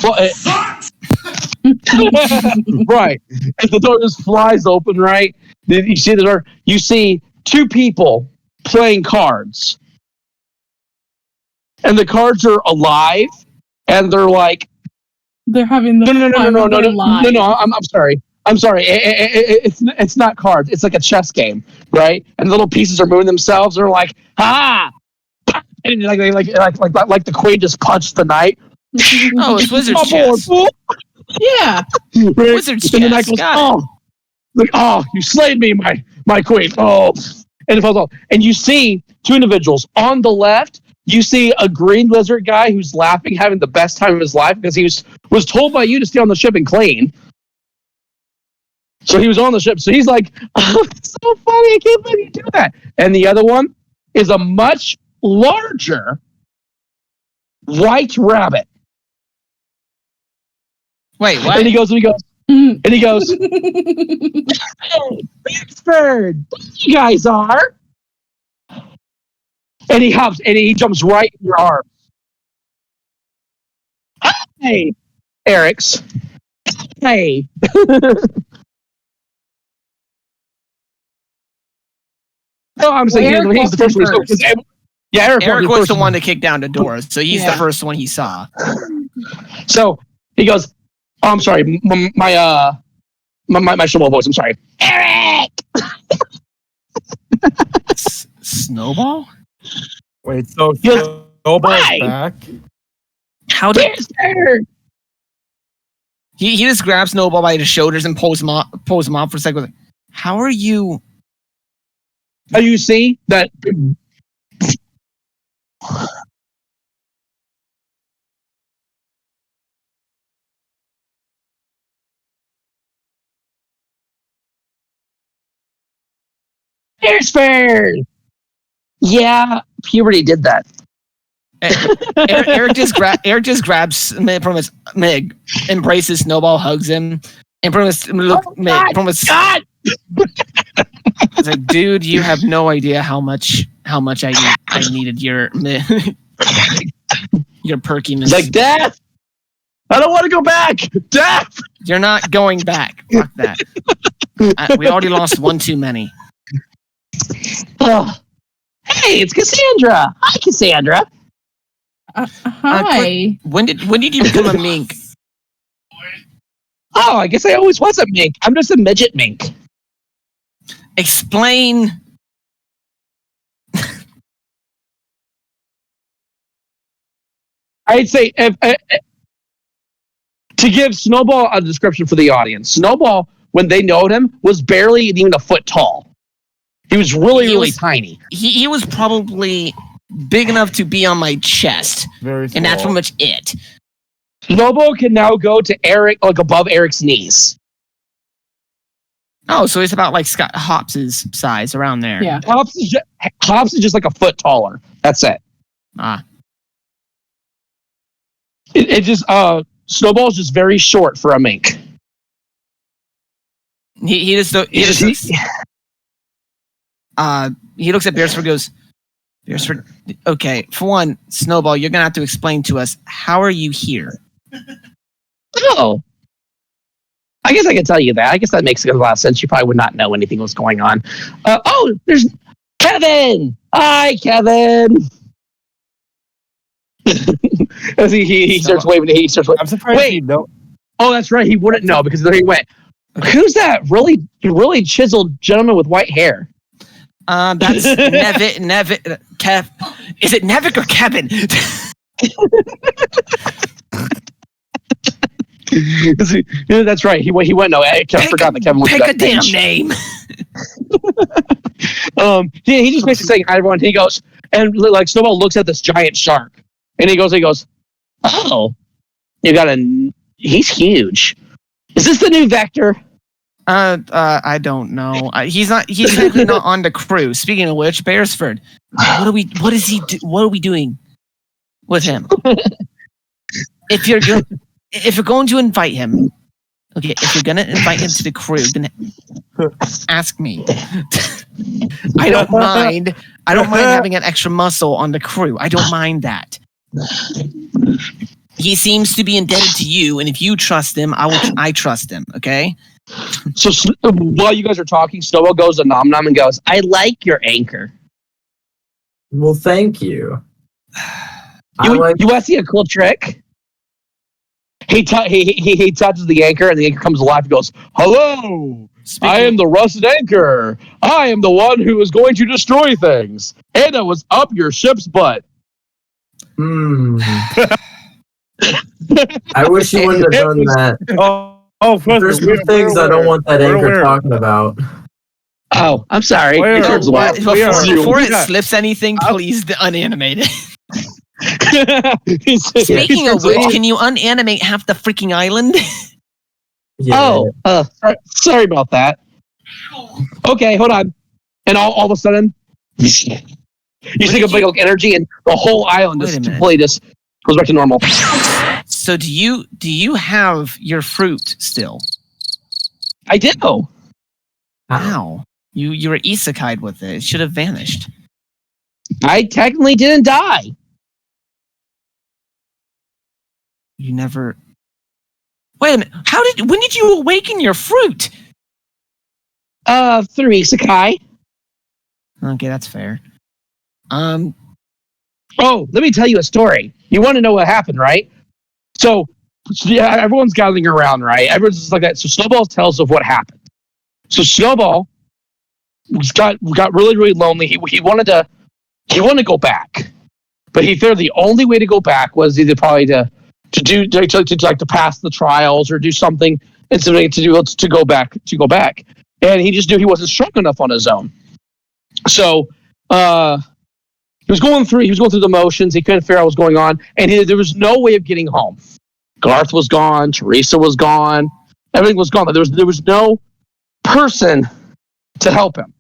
right, and the door just flies open. Right, then you see the door. You see two people playing cards, and the cards are alive, and they're like,
They're having the
no. I'm sorry. It's not cards. It's like a chess game, right? And the little pieces are moving themselves. They're like, and like the queen just punched the knight.
Oh, it's wizard chess.
Yeah.
Wizard
And the knight
chess.
goes, you slayed me, my queen. Oh, and it falls off. And you see two individuals on the left. You see a green lizard guy who's laughing, having the best time of his life because he was told by you to stay on the ship and clean. So he was on the ship. So he's like, oh, it's so funny. I can't believe you do that. And the other one is a much larger white rabbit.
Wait, what?
And he goes, hey, Beresford, you guys are. And he hops and he jumps right in your arms. Hey, Eric's. Hey. No, I'm saying
Eric
he's the first one. Yeah,
Eric was the one to kick down the door, so he's the first one he saw.
So he goes, oh, I'm sorry, my snowball voice. I'm sorry, Eric.
Snowball?
wait, so
Yes.
Snowball's
Why?
back?
How did
Beresford.
he just grabs Snowball by the shoulders and pulls him off for a second? How are you?
Oh, you see that? Beresford. Yeah, puberty did that.
Eric just grabs Meg from his Meg, embraces Snowball, hugs him, and from his
God.
It's like, dude, you have no idea how much I needed your perkiness.
Like death. I don't want to go back. Death.
You're not going back. Fuck that. We already lost one too many.
Oh. Hey, it's Cassandra. Hi, Cassandra.
Hi.
When did you become a mink?
Oh, I guess I always was a mink. I'm just a midget mink.
Explain.
I'd say to give Snowball a description for the audience. Snowball, when they knowed him, was barely even a foot tall. He was really tiny.
He was probably big enough to be on my chest,
Very small.
and that's pretty much it.
Snowball can now go to Eric, like above Eric's knees.
Oh, so it's about like Scott Hopps's size, around there.
Yeah.
Hops is just like a foot taller. That's it.
Ah.
It just Snowball's just very short for a mink.
He looks at Beresford and goes, Beresford, okay, for one, Snowball, you're gonna have to explain to us, how are you here?
Oh. I guess I can tell you that. I guess that makes a lot of sense. You probably would not know anything was going on. There's Kevin. Hi, Kevin. As he starts waving. He starts waving.
I'm surprised
Wait.
you know.
Oh, that's right. He wouldn't know because then he went, who's that really chiseled gentleman with white hair?
That's Nevik, Kev. Is it Nevik or Kevin?
Yeah, that's right. He went. No, I forgot that Kevin went to
Pick
that
a damn
bench.
name.
He just basically saying hi everyone. He goes and like Snowball looks at this giant shark, and he goes, oh, you got a. He's huge. Is this the new Vector?
I don't know. He's not. He's technically not on the crew. Speaking of which, Beresford, what is he? What are we doing with him? If you're going to invite him, okay. If you're gonna invite him to the crew, then ask me. I don't mind. I don't mind having an extra muscle on the crew. I don't mind that. He seems to be indebted to you, and if you trust him, I trust him. Okay.
So while you guys are talking, Snowball goes to Nom Nom and goes, "I like your anchor."
Well, thank you.
You want to see a cool trick? He touches the anchor, and the anchor comes alive and goes, "Hello, I am the rusted anchor. I am the one who is going to destroy things, and I was up your ship's butt."
I wish you wouldn't have done that. There's some things I don't want that anchor talking about.
Oh, I'm sorry.
Before it slips anything, please unanimate it. Speaking of which, can you unanimate half the freaking island?
Yeah.
Sorry about that. Okay, hold on. And all of a sudden, you see a big energy, and the whole island just completely just goes back to normal.
So do you have your fruit still?
I do.
Wow. You were isekai'd with it. It should have vanished.
I technically didn't die.
You never. Wait a minute. When did you awaken your fruit?
Through isekai.
Okay, that's fair.
Oh, let me tell you a story. You want to know what happened, right? So yeah, everyone's gathering around, right? Everyone's just like that. So Snowball tells of what happened. So Snowball got really, really lonely. He wanted to go back, but he figured the only way to go back was either probably to pass the trials or do something and something to go back. And he just knew he wasn't strong enough on his own. So he was going through the motions. He couldn't figure out what was going on, and there was no way of getting home. Garth was gone. Teresa was gone. Everything was gone. There was no person to help him.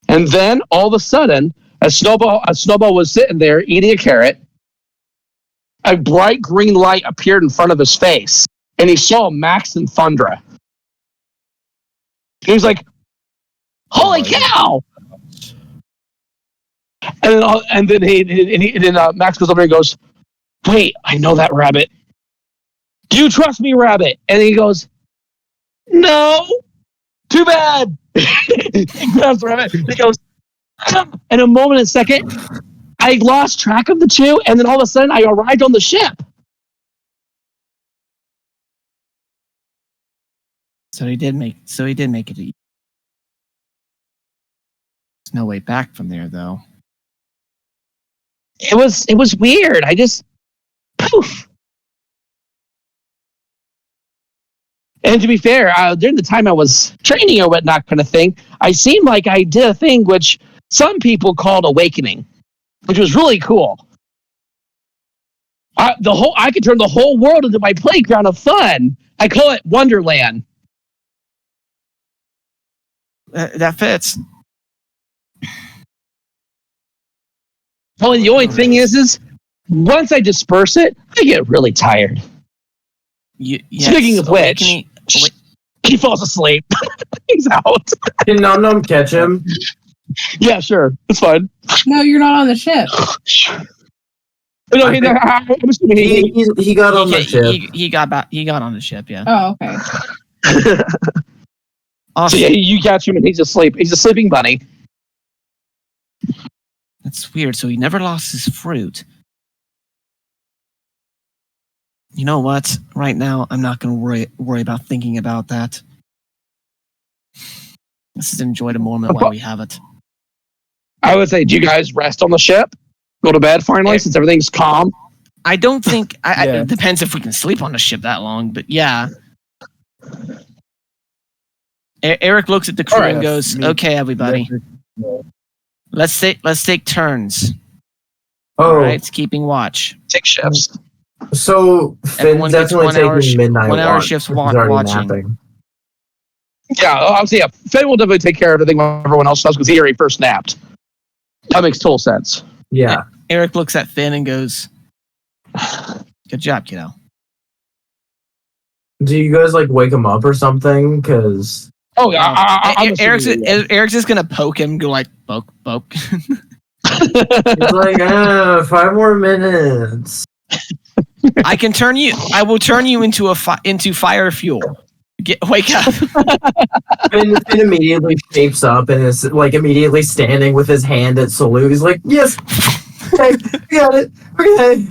And then all of a sudden, as Snowball was sitting there eating a carrot, a bright green light appeared in front of his face, and he saw Max and Thundra. He was like, "Holy cow!" And then Max goes over and goes, "Wait, I know that rabbit. Do you trust me, rabbit?" And he goes, "No. Too bad." He grabs the rabbit. He goes, in a moment, a second, I lost track of the two, and then all of a sudden, I arrived on the ship.
So he did make it. There's no way back from there, though.
It was weird. I just poof. And to be fair, during the time I was training or whatnot kind of thing, I seemed like I did a thing which some people called awakening, which was really cool. I could turn the whole world into my playground of fun. I call it Wonderland.
That fits.
Only the only thing is once I disperse it, I get really tired.
Yes,
Speaking of which, he falls asleep. He's out.
Can Nom Nom catch him?
Yeah, sure. It's fine.
No, you're not on the ship.
No,
he got on the ship.
He got back. He got on the ship. Yeah.
Oh, okay.
Awesome.
So yeah, you catch him and he's asleep. He's a sleeping bunny.
That's weird. So he never lost his fruit. You know what? Right now, I'm not going to worry about thinking about that. Let's just enjoy the moment while we have it.
I would say, do you guys rest on the ship? Go to bed finally, since everything's calm.
I don't think. It depends if we can sleep on the ship that long, but yeah. Eric looks at the crew and goes, "Okay, everybody, let's take turns. All right, it's keeping watch.
Take shifts."
So Finn's definitely taking midnight
1 hour
watch.
shifts
He's already
watching.
napping.
Yeah, obviously, yeah. Finn will definitely take care of everything while everyone else does because he already first napped. That makes total sense.
Yeah.
Eric looks at Finn and goes, "Good job, kiddo."
Do you guys like wake him up or something? Because
Eric's just gonna poke him, go like poke.
he's like, 5 more minutes.
I will turn you into fire fuel. Wake up.
Finn immediately shapes up and is like immediately standing with his hand at salute. He's like, yes, okay, we got it. Okay.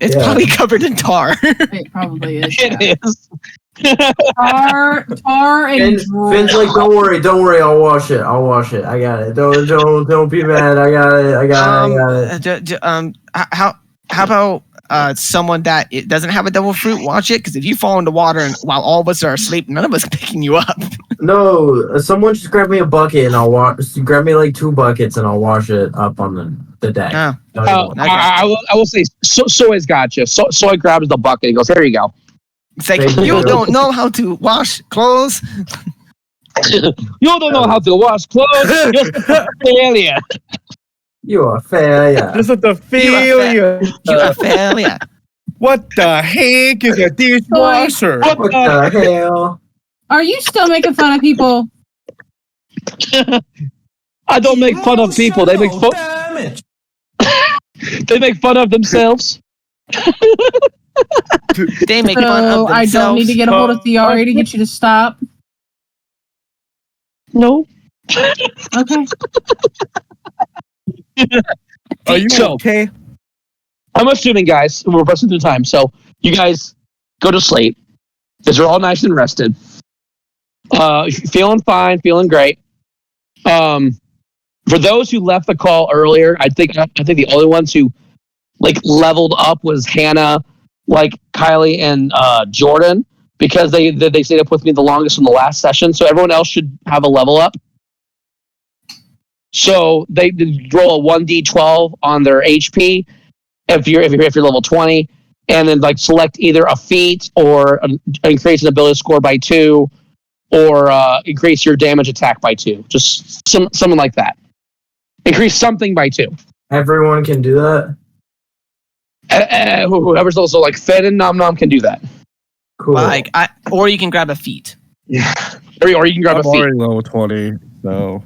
It's probably covered in tar.
It probably is.
It is.
Tar and
Finn's like, don't worry, I'll wash it. I got it. Don't be mad. I got it.
How about someone that it doesn't have a devil fruit watch it? Because if you fall in the water and while all of us are asleep, none of us are picking you up.
No, someone just grab me a bucket and I'll wash. Grab me like 2 buckets and I'll wash it up on the deck.
Oh.
I will say, Soy's got you. Soy grabs the bucket and goes, "Here you go."
It's like, you don't know how to wash clothes.
You don't know how to wash clothes. You're a failure.
You are failure.
This is the failure.
You are failure.
What the heck is a dishwasher?
What the hell?
Are you still making fun of people?
I don't make fun of people. They make fun. They make fun of themselves.
They make fun of themselves.
I don't need to get a hold of Theari to get you to stop.
No.
Okay.
Are you okay?
I'm assuming, guys, we're pressing through time, so you guys go to sleep because you're all nice and rested. Feeling fine, feeling great. For those who left the call earlier, I think the only ones who like leveled up was Hannah, like Kylie and Jordan, because they stayed up with me the longest in the last session. So everyone else should have a level up. So they roll a 1d12 on their HP if you're level 20, and then like select either a feat or increase an ability score by 2, or increase your damage attack by 2. Just something like that. Increase something by 2.
Everyone can do that.
Whoever's also like Fed and Nom Nom can do that.
Cool.
Or you can grab a feat.
Yeah. Or you can grab
I'm
a feat.
already level 20, so.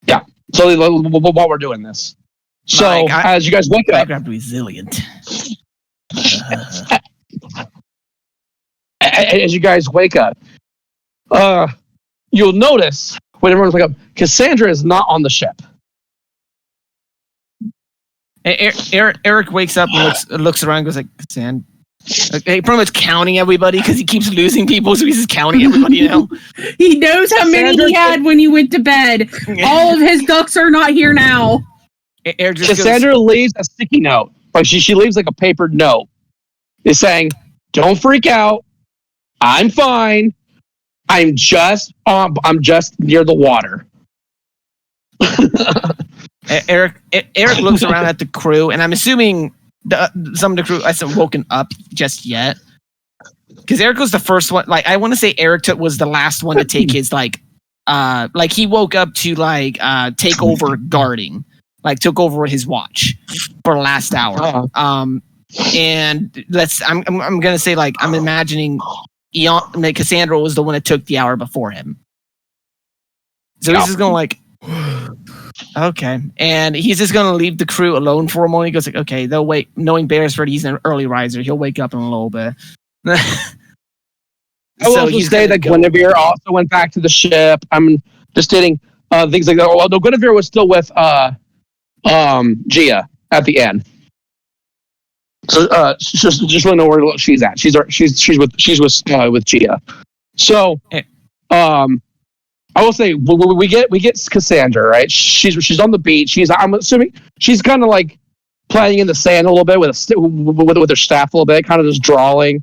Yeah. So while we're doing this, so as you guys wake
I
up,
grabbed resilient.
as you guys wake up, you'll notice when everyone's wake up, Cassandra is not on the ship.
Eric wakes up and looks around and goes like, "Cassandra." Pretty much counting everybody because he keeps losing people, so he's just counting everybody now.
He knows how many he had when he went to bed. All of his ducks are not here now.
Cassandra leaves a sticky note. Like she leaves like a papered note. It's saying, "Don't freak out. I'm fine. I'm just near the water."
Eric looks around at the crew, and I'm assuming some of the crew hasn't woken up just yet. Because Eric was the first one. Like, I want to say Eric was the last one to take his like he woke up to take over guarding, like took over his watch for the last hour. And I'm gonna say I'm imagining Cassandra was the one that took the hour before him. So he's just going okay. And he's just going to leave the crew alone for a moment. He goes okay, they'll wait. Knowing Beresford, he's an early riser. He'll wake up in a little bit.
I will also say that Guinevere also went back to the ship. I'm just stating things like that. Although Guinevere was still with Gia at the end. So just want to know where she's at. She's with Gia. So, I will say we get Cassandra, right? She's on the beach. I'm assuming she's kind of like playing in the sand a little bit with her staff a little bit, kind of just drawing,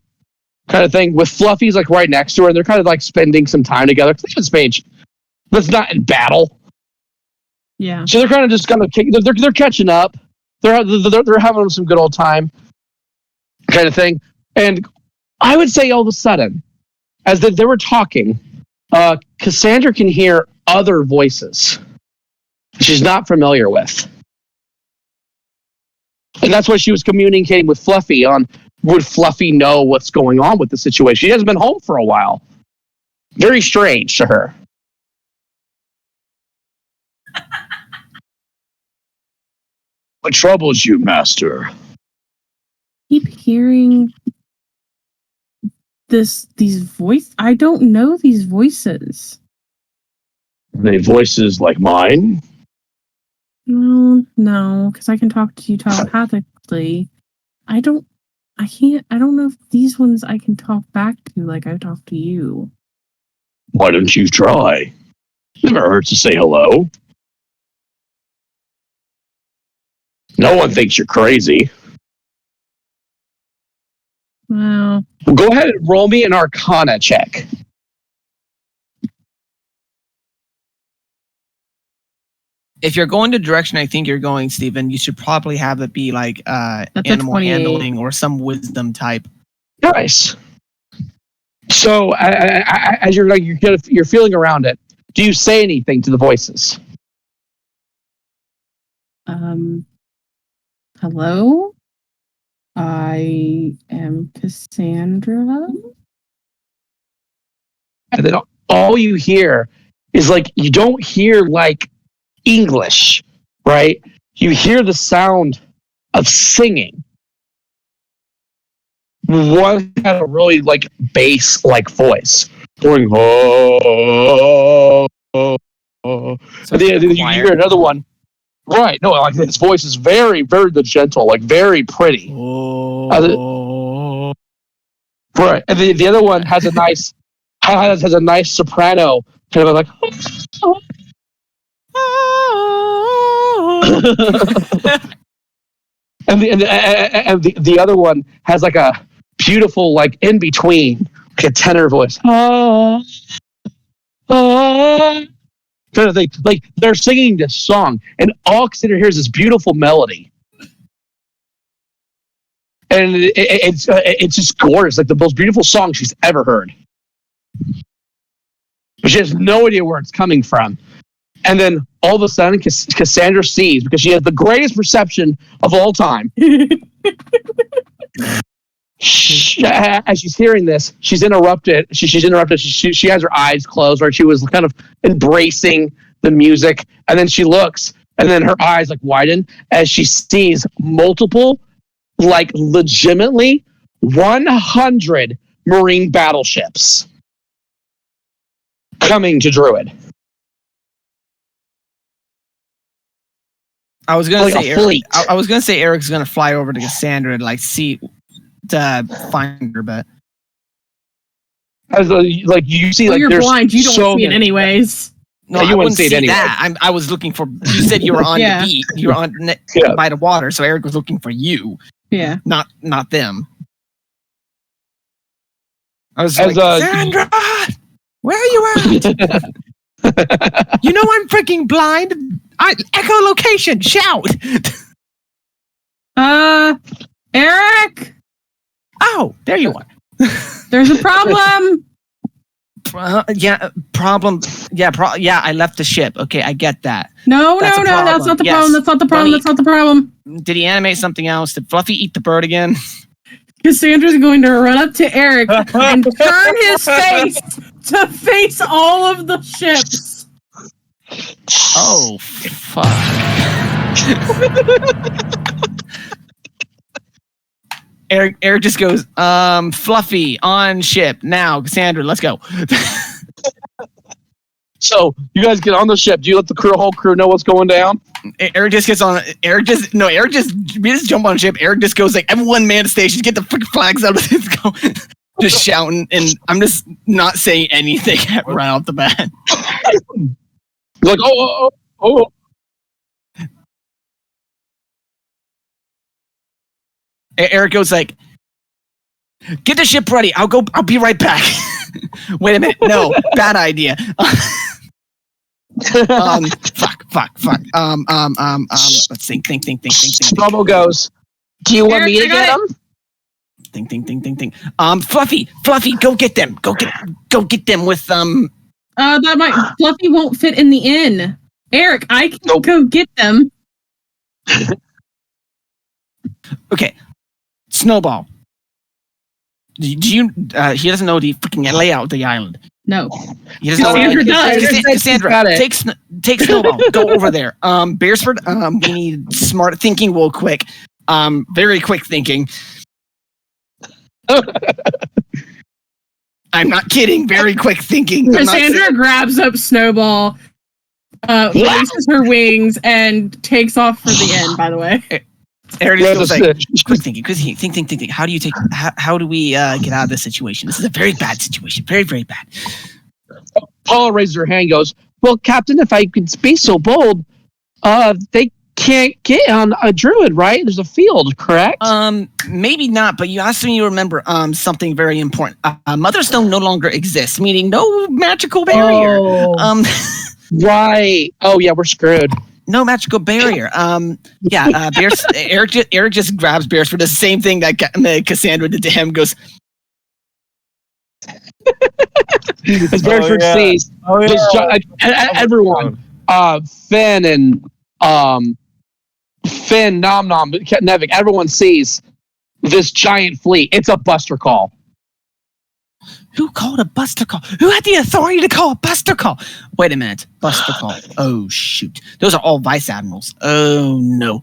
kind of thing. With Fluffy's like right next to her, and they're kind of like spending some time together. That's not in battle.
Yeah.
So they're kind of just they're catching up. They're having some good old time, kind of thing. And I would say all of a sudden, as they were talking, Cassandra can hear other voices she's not familiar with. And that's why she was communicating with Fluffy on, would Fluffy know what's going on with the situation? She hasn't been home for a while. Very strange to her. What troubles you, Master?
Keep hearing these voices. I don't know these voices.
Are they voices like mine?
No, because I can talk to you telepathically. I don't know if these ones I can talk back to like I talk to you.
Why don't you try? Never hurts to say hello. No one thinks you're crazy.
Well,
Go ahead and roll me an Arcana check.
If you're going the direction I think you're going, Stephen, you should probably have it be like
That's a
animal
28.
handling or some wisdom type.
Nice. So as you're feeling around it, do you say anything to the voices?
hello? I am Cassandra.
And then all you hear is like, you don't hear like English, right? You hear the sound of singing. One had a really like bass like voice going, oh, oh, oh.
So
And then you hear another one. Right. No, like his voice is very, very gentle, like very pretty.
Oh.
Right. And the other one has a nice soprano, kind of like and the other one has like a beautiful like in between, like a tenor voice. Kind of thing. Like they're singing this song, and all Cassandra hears is beautiful melody. And it's just gorgeous, like the most beautiful song she's ever heard. But she has no idea where it's coming from. And then all of a sudden, Cassandra sees, because she has the greatest perception of all time. As she's hearing this, she's interrupted. She's interrupted. She has her eyes closed, right? She was kind of embracing the music, and then she looks, and then her eyes like widen as she sees multiple, like legitimately 100 Marine battleships coming to Druid.
I was gonna
Like
say
a fleet.
I was gonna say Eric's gonna fly over to Cassandra and like see to find her, but
As like you see,
Well,
like
you're
there's
blind. You don't
so
see it
many-
anyways.
no,
Yeah, you
I
wouldn't
wouldn't
see it
see
anyway.
that. I was looking for. You said you were on
Yeah.
the beat. You were on
Yeah.
by the water, so Eric was looking for you,
Yeah.
not them. I was
As,
like, Cassandra, where are you at? You know I'm freaking blind. Echolocation, shout!
Eric,
Oh, there you are.
there's a problem.
Problem. Yeah, I left the ship. Okay, I get that.
No,
That's a problem.
that's not the
Yes.
problem. That's not the problem.
Bunny.
That's not the problem.
Did he animate something else? Did Fluffy eat the bird again?
Cassandra's going to run up to Eric and turn his face to face all of the ships.
Oh, fuck. Eric just goes, Fluffy, on ship. Now, Cassandra, let's go.
So you guys get on the ship. Do you let the whole crew know what's going down?
Eric just gets on. We just jump on the ship. Eric just goes like, everyone man station, get the freaking flags out of this. Go, just shouting, and I'm just not saying anything right off the bat.
Like, oh.
Eric goes like, get the ship ready. I'll be right back. Wait a minute. No, bad idea. Fuck. Let's think.
Snowball goes, do you want me to get them?
Think. Fluffy, go get them. Go get them with
Fluffy won't fit in the inn. Eric, I can go get them.
Okay. Snowball. Do you? He doesn't know the freaking layout of the island.
No.
He doesn't know.
Cassandra does.
Cassandra, take Snowball. Go over there. Beresford. We need smart thinking real quick. Very quick thinking. I'm not kidding. Very quick thinking.
Cassandra grabs up Snowball, raises her wings, and takes off for the end. By the way.
Eric goes like, quick thinking. Think. How do we get out of this situation? This is a very bad situation. Very, very bad.
Paula raises her hand and goes, well, Captain, if I could be so bold, they can't get on a druid, right? There's a field, correct?
Maybe not, but you asked me to remember something very important. Motherstone no longer exists, meaning no magical barrier.
Oh. Right. Oh, yeah, we're screwed.
No magical barrier. Eric just grabs Bears for the same thing that Cassandra did to him. Goes.
As Beresford sees, everyone, Finn and Nom Nom, Nevik, everyone sees this giant fleet. It's a buster call.
Who called a buster call? Who had the authority to call a buster call? Wait a minute. Buster call. Oh, shoot. Those are all vice admirals. Oh, no.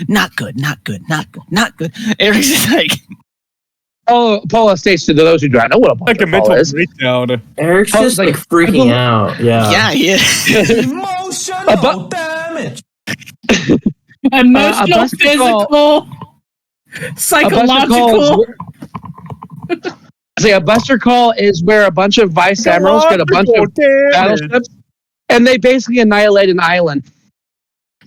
Not good. Eric's just like...
Oh, Paula states to those who don't know what a buster call is.
Breakdown.
Eric's just like freaking out. Yeah,
he is.
Emotional damage.
Emotional, physical, psychological.
A buster call is where a bunch of vice admirals get a bunch of battleships, and they basically annihilate an island.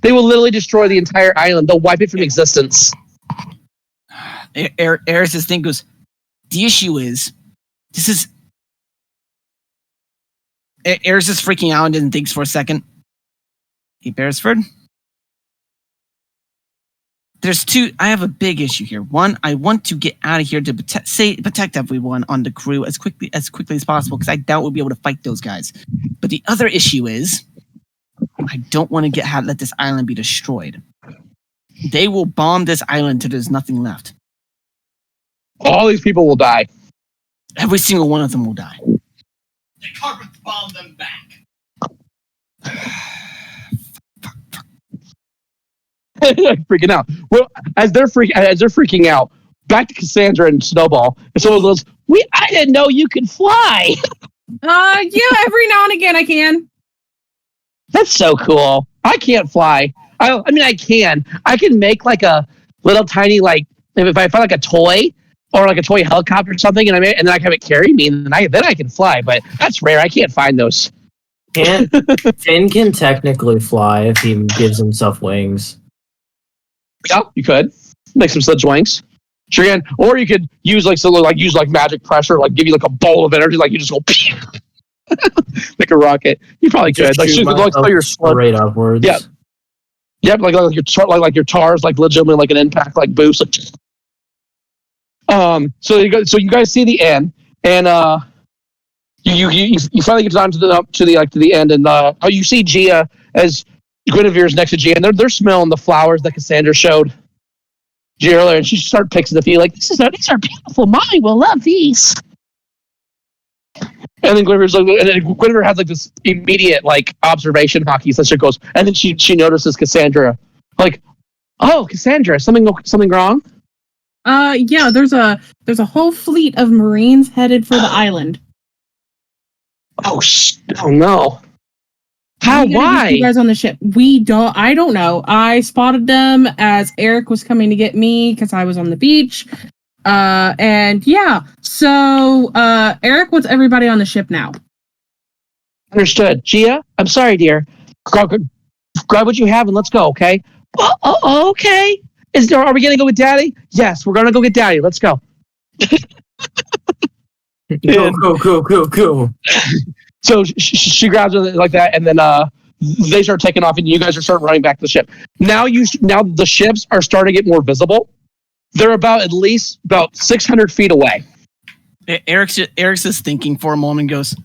They will literally destroy the entire island. They'll wipe it from existence.
Eris's thing goes, the issue is, Eris is freaking out and thinks for a second. Hey, Beresford? I have a big issue here. One, I want to get out of here to protect everyone on the crew as quickly as possible, because I doubt we'll be able to fight those guys. But the other issue is, I don't want to let this island be destroyed. They will bomb this island till there's nothing left.
All these people will die.
Every single one of them will die.
They carpet bomb them back.
Freaking out. Well, as they're freaking out, back to Cassandra and Snowball. And someone goes, I didn't know you could fly.
Yeah, every now and again I can.
That's so cool. I can't fly. I mean, I can. I can make like a little tiny, like, if I find like a toy or like a toy helicopter or something, and then I can have it carry me, and then I can fly. But that's rare. I can't find those.
Finn can technically fly if he gives himself wings.
Yeah, you could make some sludge wings. Sure can. Or you could use like magic pressure, like give you like a bowl of energy, like you just go like a rocket. You probably could. Like shoot your
straight upwards.
Yeah. Yep, like your TARS, like legitimately like an impact, like boost. So you guys see the end, and you finally get down to the end, and you see Gia as Guinevere's next to Gia, and they're smelling the flowers that Cassandra showed Gia earlier, and she starts picking the feet like these are beautiful. Mommy will love these. And then Guinevere has like this immediate like observation hockey. So she goes, and then she notices Cassandra, like, oh, Cassandra, something wrong?
Yeah, there's a whole fleet of Marines headed for the island.
Oh no! How?
We gotta get
Why?
you guys on the ship. I don't know. I spotted them as Eric was coming to get me because I was on the beach. And yeah, so Eric wants everybody on the ship now.
Understood. Gia, I'm sorry, dear. Grab what you have and let's go, okay? Okay. Are we gonna go with Daddy? Yes, we're gonna go get Daddy. Let's go.
Go.
So she grabs it like that, and then they start taking off, and you guys are starting running back to the ship. Now the ships are starting to get more visible. They're at least 600 feet away.
Eric's just thinking for a moment and goes,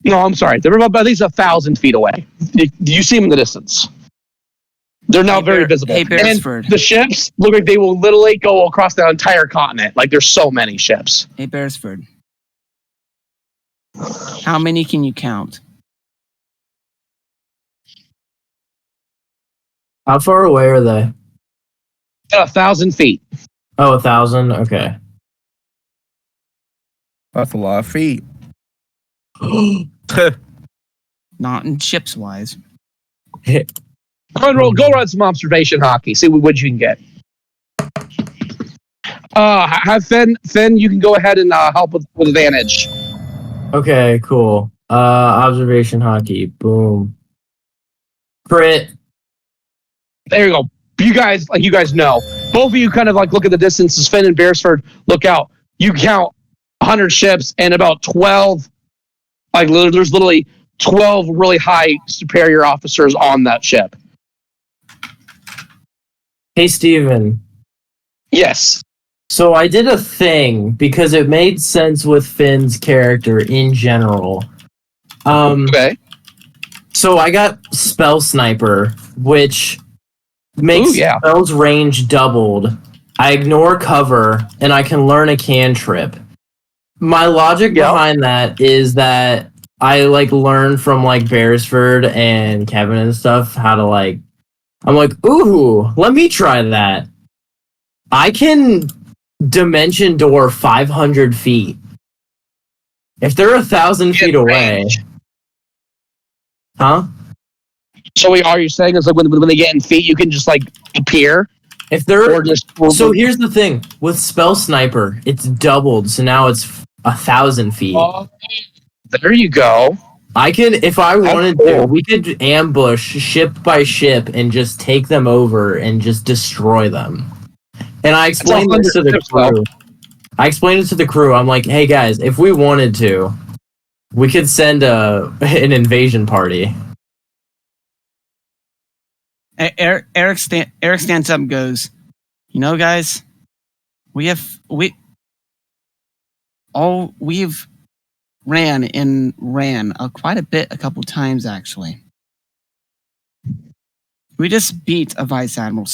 No, I'm sorry. They're about at least 1,000 feet away. You see them in the distance. They're now very visible.
Hey, Beresford.
And the ships look like they will literally go across the entire continent. Like there's so many ships.
Hey, Beresford. How many can you count?
How far away are they?
At 1,000 feet.
Oh, 1,000? Okay.
That's a lot of feet.
Not in ships wise.
Go run some observation hockey. See what you can get. Have Finn, you can go ahead and help with advantage.
Okay, cool. Observation hockey. Boom. Crit.
There you go. You guys know. Both of you kind of like look at the distances. Finn and Beresford look out. You count 100 ships and about 12. Like there's literally 12 really high superior officers on that ship.
Hey, Steven.
Yes.
So I did a thing because it made sense with Finn's character in general.
Okay.
So I got Spell Sniper, which makes spells range doubled. I ignore cover, and I can learn a cantrip. My logic behind that is that I learn from Beresford and Kevin and stuff how to I'm like, ooh, let me try that. I can dimension door 500 feet. If they're 1,000 feet away. Huh?
So are you saying it's when they get in feet, you can just appear?
If they're so here's the thing with Spell Sniper, it's doubled, so now it's 1,000 feet.
Oh, there you go.
I could, if I wanted to, we could ambush ship by ship and just take them over and just destroy them. And I explained this to the crew. I'm like, hey guys, if we wanted to, we could send an invasion party.
Eric stands up and goes, you know, guys, we've ran quite a bit a couple times actually. We just beat a vice admiral,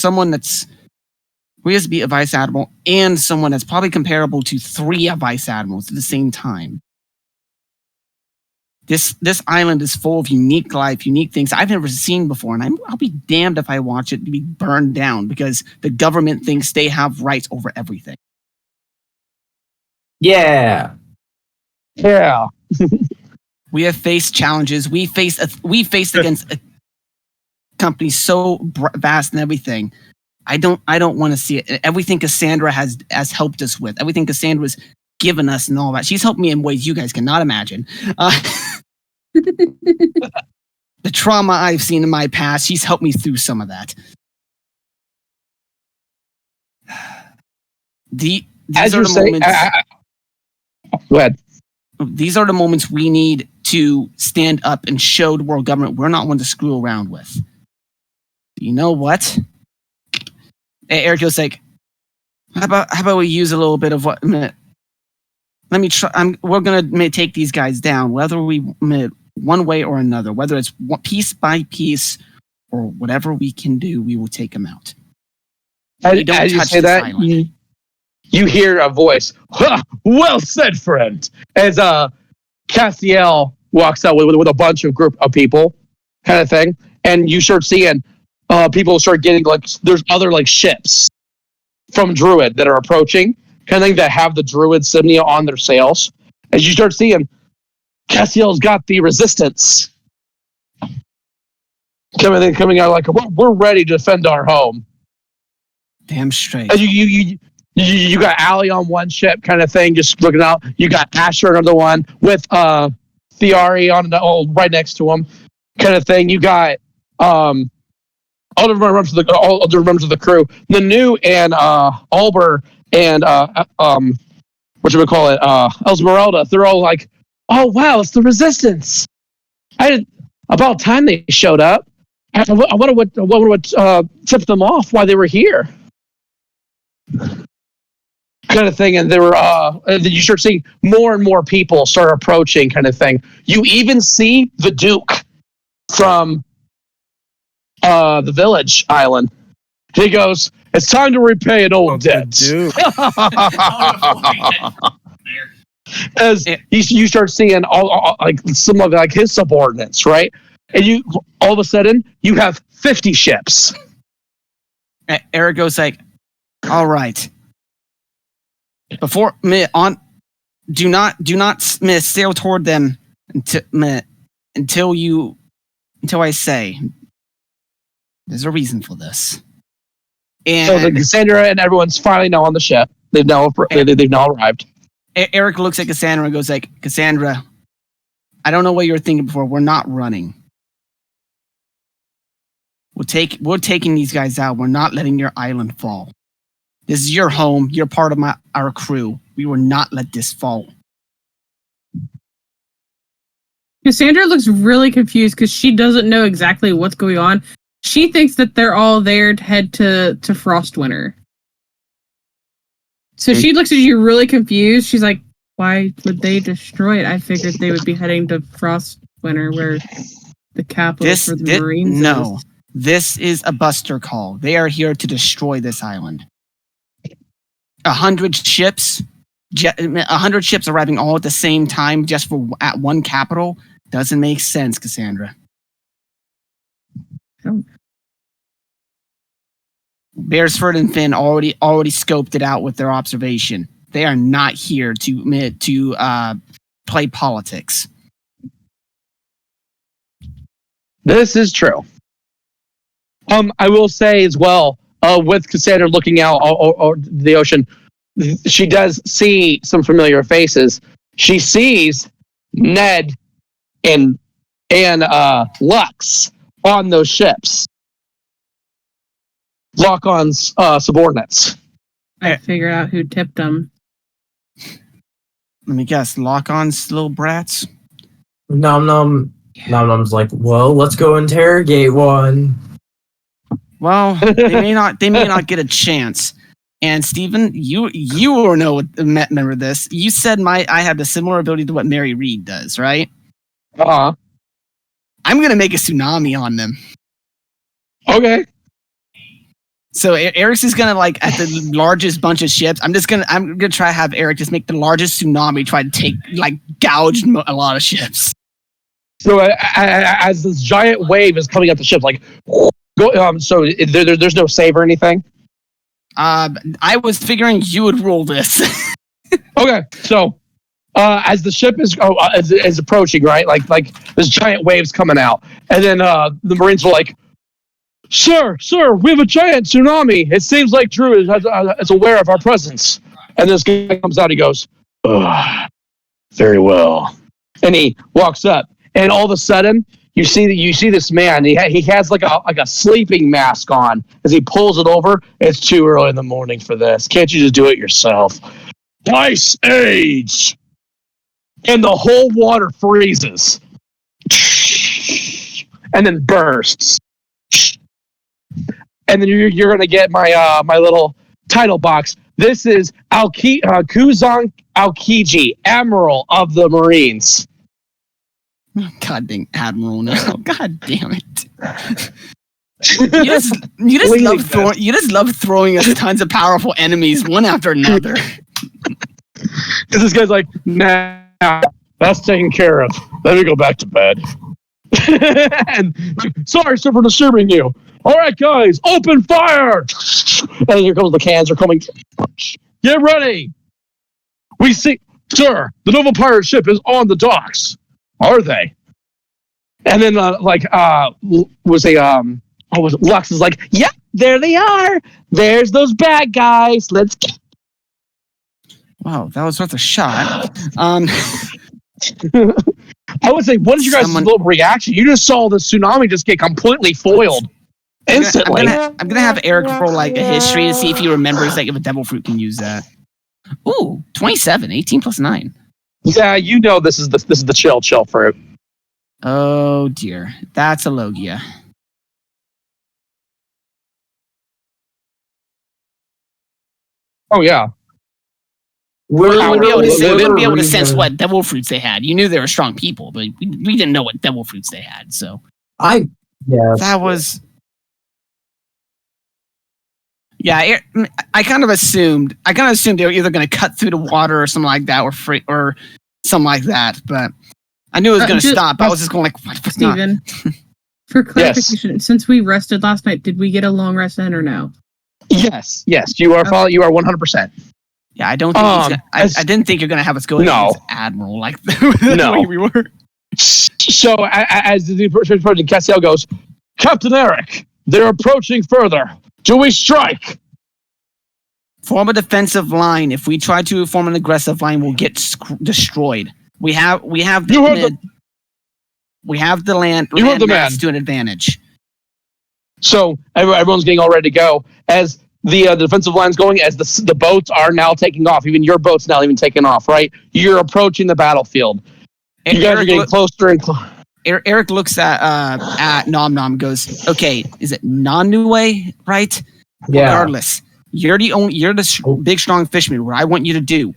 we just beat a vice admiral and someone that's probably comparable to 3 vice admirals at the same time. This island is full of unique life, unique things I've never seen before, and I'll be damned if I watch it be burned down because the government thinks they have rights over everything.
Yeah.
We have faced challenges. We faced against a company so vast and everything. I don't want to see it. Everything Cassandra has helped us with, everything Cassandra's given us and all that. She's helped me in ways you guys cannot imagine. The trauma I've seen in my past, she's helped me through some of that. These are the moments.
Go ahead.
These are the moments we need to stand up and show the world government we're not one to screw around with. You know what? Eric was like, how about we use a little bit of what? Let me try. We're gonna take these guys down, whether we one way or another, whether it's piece by piece or whatever we can do. We will take them out.
As you say that, you hear a voice. Well said, friend. As Cassiel walks out with a bunch of group of people, kind of thing, and you start seeing people start getting there's other ships from Druid that are approaching, kind of thing that have the Druid insignia on their sails, as you start seeing, Castiel's got the resistance coming out like we're ready to defend our home.
Damn straight.
And you got Allie on one ship, kind of thing, just looking out. You got Asher on another one with Thiari on right next to him, kind of thing. You got all the members of the crew, Nanu and Alber and Esmeralda. They're all like, "Oh wow, it's the Resistance!" About time they showed up. I wonder what tipped them off why they were here. Kind of thing, and they were. And then you start seeing more and more people start approaching, kind of thing. You even see the Duke from the village island. He goes, "It's time to repay an old debt." As you start seeing all like some of like his subordinates, right? And you all of a sudden you have 50 ships.
Eric goes like, "All right. Before do not sail toward them until I say. There's a reason for this." And
so the Cassandra and everyone's finally now on the ship. They've now arrived.
Eric looks at Cassandra and goes like, "Cassandra, I don't know what you were thinking before. We're not running. We're taking these guys out. We're not letting your island fall. This is your home. You're part of our crew. We will not let this fall."
Cassandra looks really confused because she doesn't know exactly what's going on. She thinks that they're all there to head to Frostwinter. So she looks at you really confused. She's like, "Why would they destroy it? I figured they would be heading to Frostwinter, where the capital for the Marines
No,
is."
this is a buster call. They are here to destroy this island. 100 ships arriving all at the same time just at one capital doesn't make sense, Cassandra. Beresford and Finn already scoped it out with their observation. They are not here to play politics.
This is true. I will say as well, with Cassandra looking out over the ocean, she does see some familiar faces. She sees Ned and Lux on those ships. Lock-on's subordinates.
I figured out who tipped them.
Let me guess. Lock-on's little brats?
Nom Nom's like, "Well, let's go interrogate one."
Well, they may not get a chance. And Stephen, you remember this. You said I have a similar ability to what Mary Reed does, right?
Uh-huh.
I'm gonna make a tsunami on them.
Okay.
So Eric's is gonna at the largest bunch of ships. I'm gonna try to have Eric just make the largest tsunami, try to gouge a lot of ships.
So as this giant wave is coming up the ship, so there's no save or anything.
I was figuring you would rule this.
Okay, so as the ship is approaching, right? Like this giant wave's coming out, and then the Marines were like, Sir, we have a giant tsunami. It seems like Drew is aware of our presence." And this guy comes out. He goes, "Very well," and he walks up, and all of a sudden, you see this man. He has like a sleeping mask on. As he pulls it over, it's too early in the morning for this. Can't you just do it yourself? Ice age, and the whole water freezes, and then bursts. And then you're going to get my my little title box. This is Kuzan Aokiji, Admiral of the Marines.
God dang Admiral now. God damn it. You just love throwing us tons of powerful enemies one after another.
Because this guy's like, "Nah, that's taken care of. Let me go back to bed." And sorry, sir, for disturbing you. All right, guys, open fire! And here comes the cans are coming. Get ready. We see Sir, the Nova pirate ship is on the docks. Are they? And then Lux is like, yep, there they are. There's those bad guys. Let's get.
Wow, that was worth a shot.
I would say, what is your guys' little reaction? You just saw the tsunami just get completely foiled instantly.
I'm gonna have Eric roll like a history to see if he remembers like if a devil fruit can use that. Ooh, 27, 18 plus 9.
Yeah, you know this is the chill fruit.
Oh dear, that's a Logia.
Oh yeah.
We wouldn't be able to sense what devil fruits they had. You knew they were strong people, but we didn't know what devil fruits they had. So that was. Yeah, I kind of assumed they were either going to cut through the water or something like that, or something like that. But I knew it was going to stop. I was just going like, what?
Steven, for clarification, since we rested last night, did we get a long rest in or no?
Yes. You are you are 100%.
Yeah, I don't think I didn't think you're going to have us go against Admiral like the way we were.
So as the President Castiel goes, Captain Eric, they're approaching further. Do we strike?
Form a defensive line. If we try to form an aggressive line, we'll get destroyed. We have the land mass to an advantage.
So everyone's getting all ready to go as the defensive line's going, as the boats are now taking off. Even your boat's now even taking off, right? You're approaching the battlefield. You guys are getting closer and closer.
Eric looks at Nom Nom, goes, okay, is it Nonue, right?
Yeah.
Regardless, you're the big strong fisherman. What I want you to do,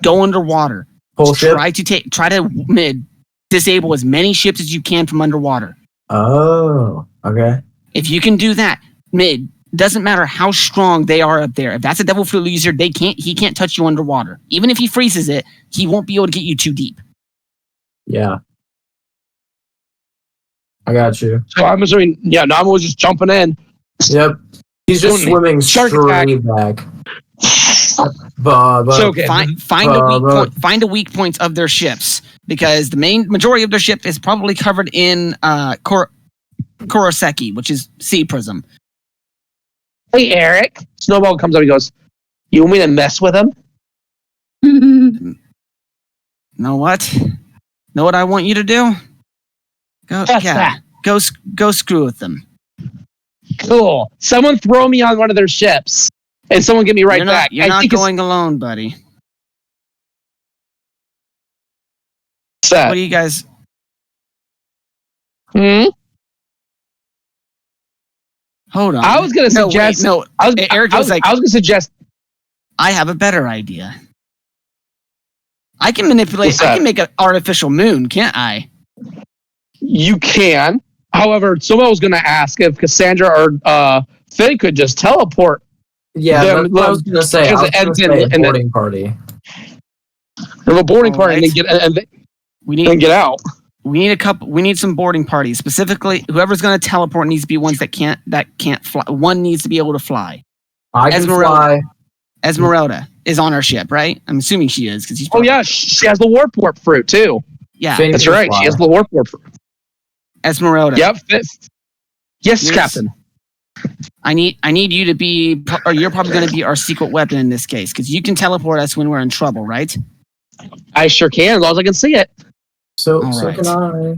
go underwater. Try to disable as many ships as you can from underwater.
Oh, okay.
If you can do that, doesn't matter how strong they are up there. If that's a devil fruit user, he can't touch you underwater. Even if he freezes it, he won't be able to get you too deep.
Yeah. I got you.
So I'm assuming, Nama was just jumping in.
Yep. He's just swimming straight back.
Find a weak point of their ships, because the majority of their ship is probably covered in Koroseki, which is sea prism.
Hey, Eric. Snowball comes up and goes, you want me to mess with him?
Know what? Know what I want you to do? Go screw with them.
Cool. Someone throw me on one of their ships, and someone get me back.
You're not going alone, buddy. What do you guys? Hold on.
I was going to suggest.
Eric was like,
I was going to suggest.
I have a better idea. I can manipulate. I can make an artificial moon, can't I?
You can. However, someone was going to ask if Cassandra or Finn could just teleport.
Yeah, that's what I was going to say. I was going to say a boarding party.
Have a boarding party and then get out.
We need some boarding parties. Specifically, whoever's going to teleport needs to be ones that can't fly. One needs to be able to fly.
I can fly.
Esmeralda is on our ship, right? I'm assuming she is because
she has the warp fruit too.
Yeah,
that's right. Fly. She has the warp fruit.
Esmeralda.
Yep. Yes, Captain.
I need you to be, or you're probably going to be our secret weapon in this case, because you can teleport us when we're in trouble, right?
I sure can, as long as I can see it.
So can I.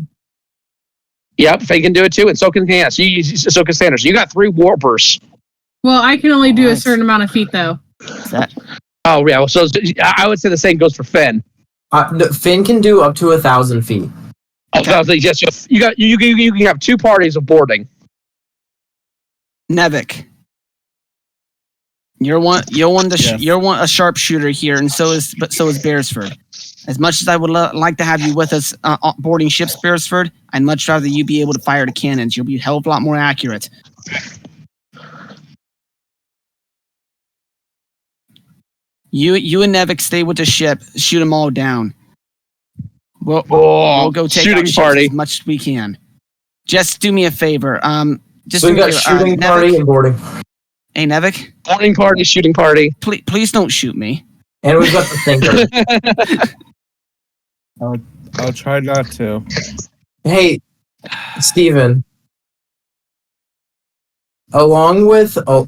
Yep, Faye can do it too, and so can so can Sanders. You got 3 warpers.
Well, I can only do a certain amount of feet, though.
Oh yeah, so I would say the same goes for Finn.
Finn can do up to 1,000 feet.
Okay. Yes, you can have 2 parties of boarding.
Nevik, you're a sharpshooter here, and so is Beresford. As much as I would like to have you with us boarding ships, Beresford, I'd much rather you be able to fire the cannons. You'll be a hell of a lot more accurate. You and Nevik stay with the ship, shoot them all down. We'll go take
shooting
out
party
as much as we can. Just do me a favor.
So we got shooting party and boarding.
Hey, Nevik.
Boarding party, shooting party.
Please don't shoot me.
And we've got the thinker.
I'll try not to.
Hey, Steven. Along with
Wait a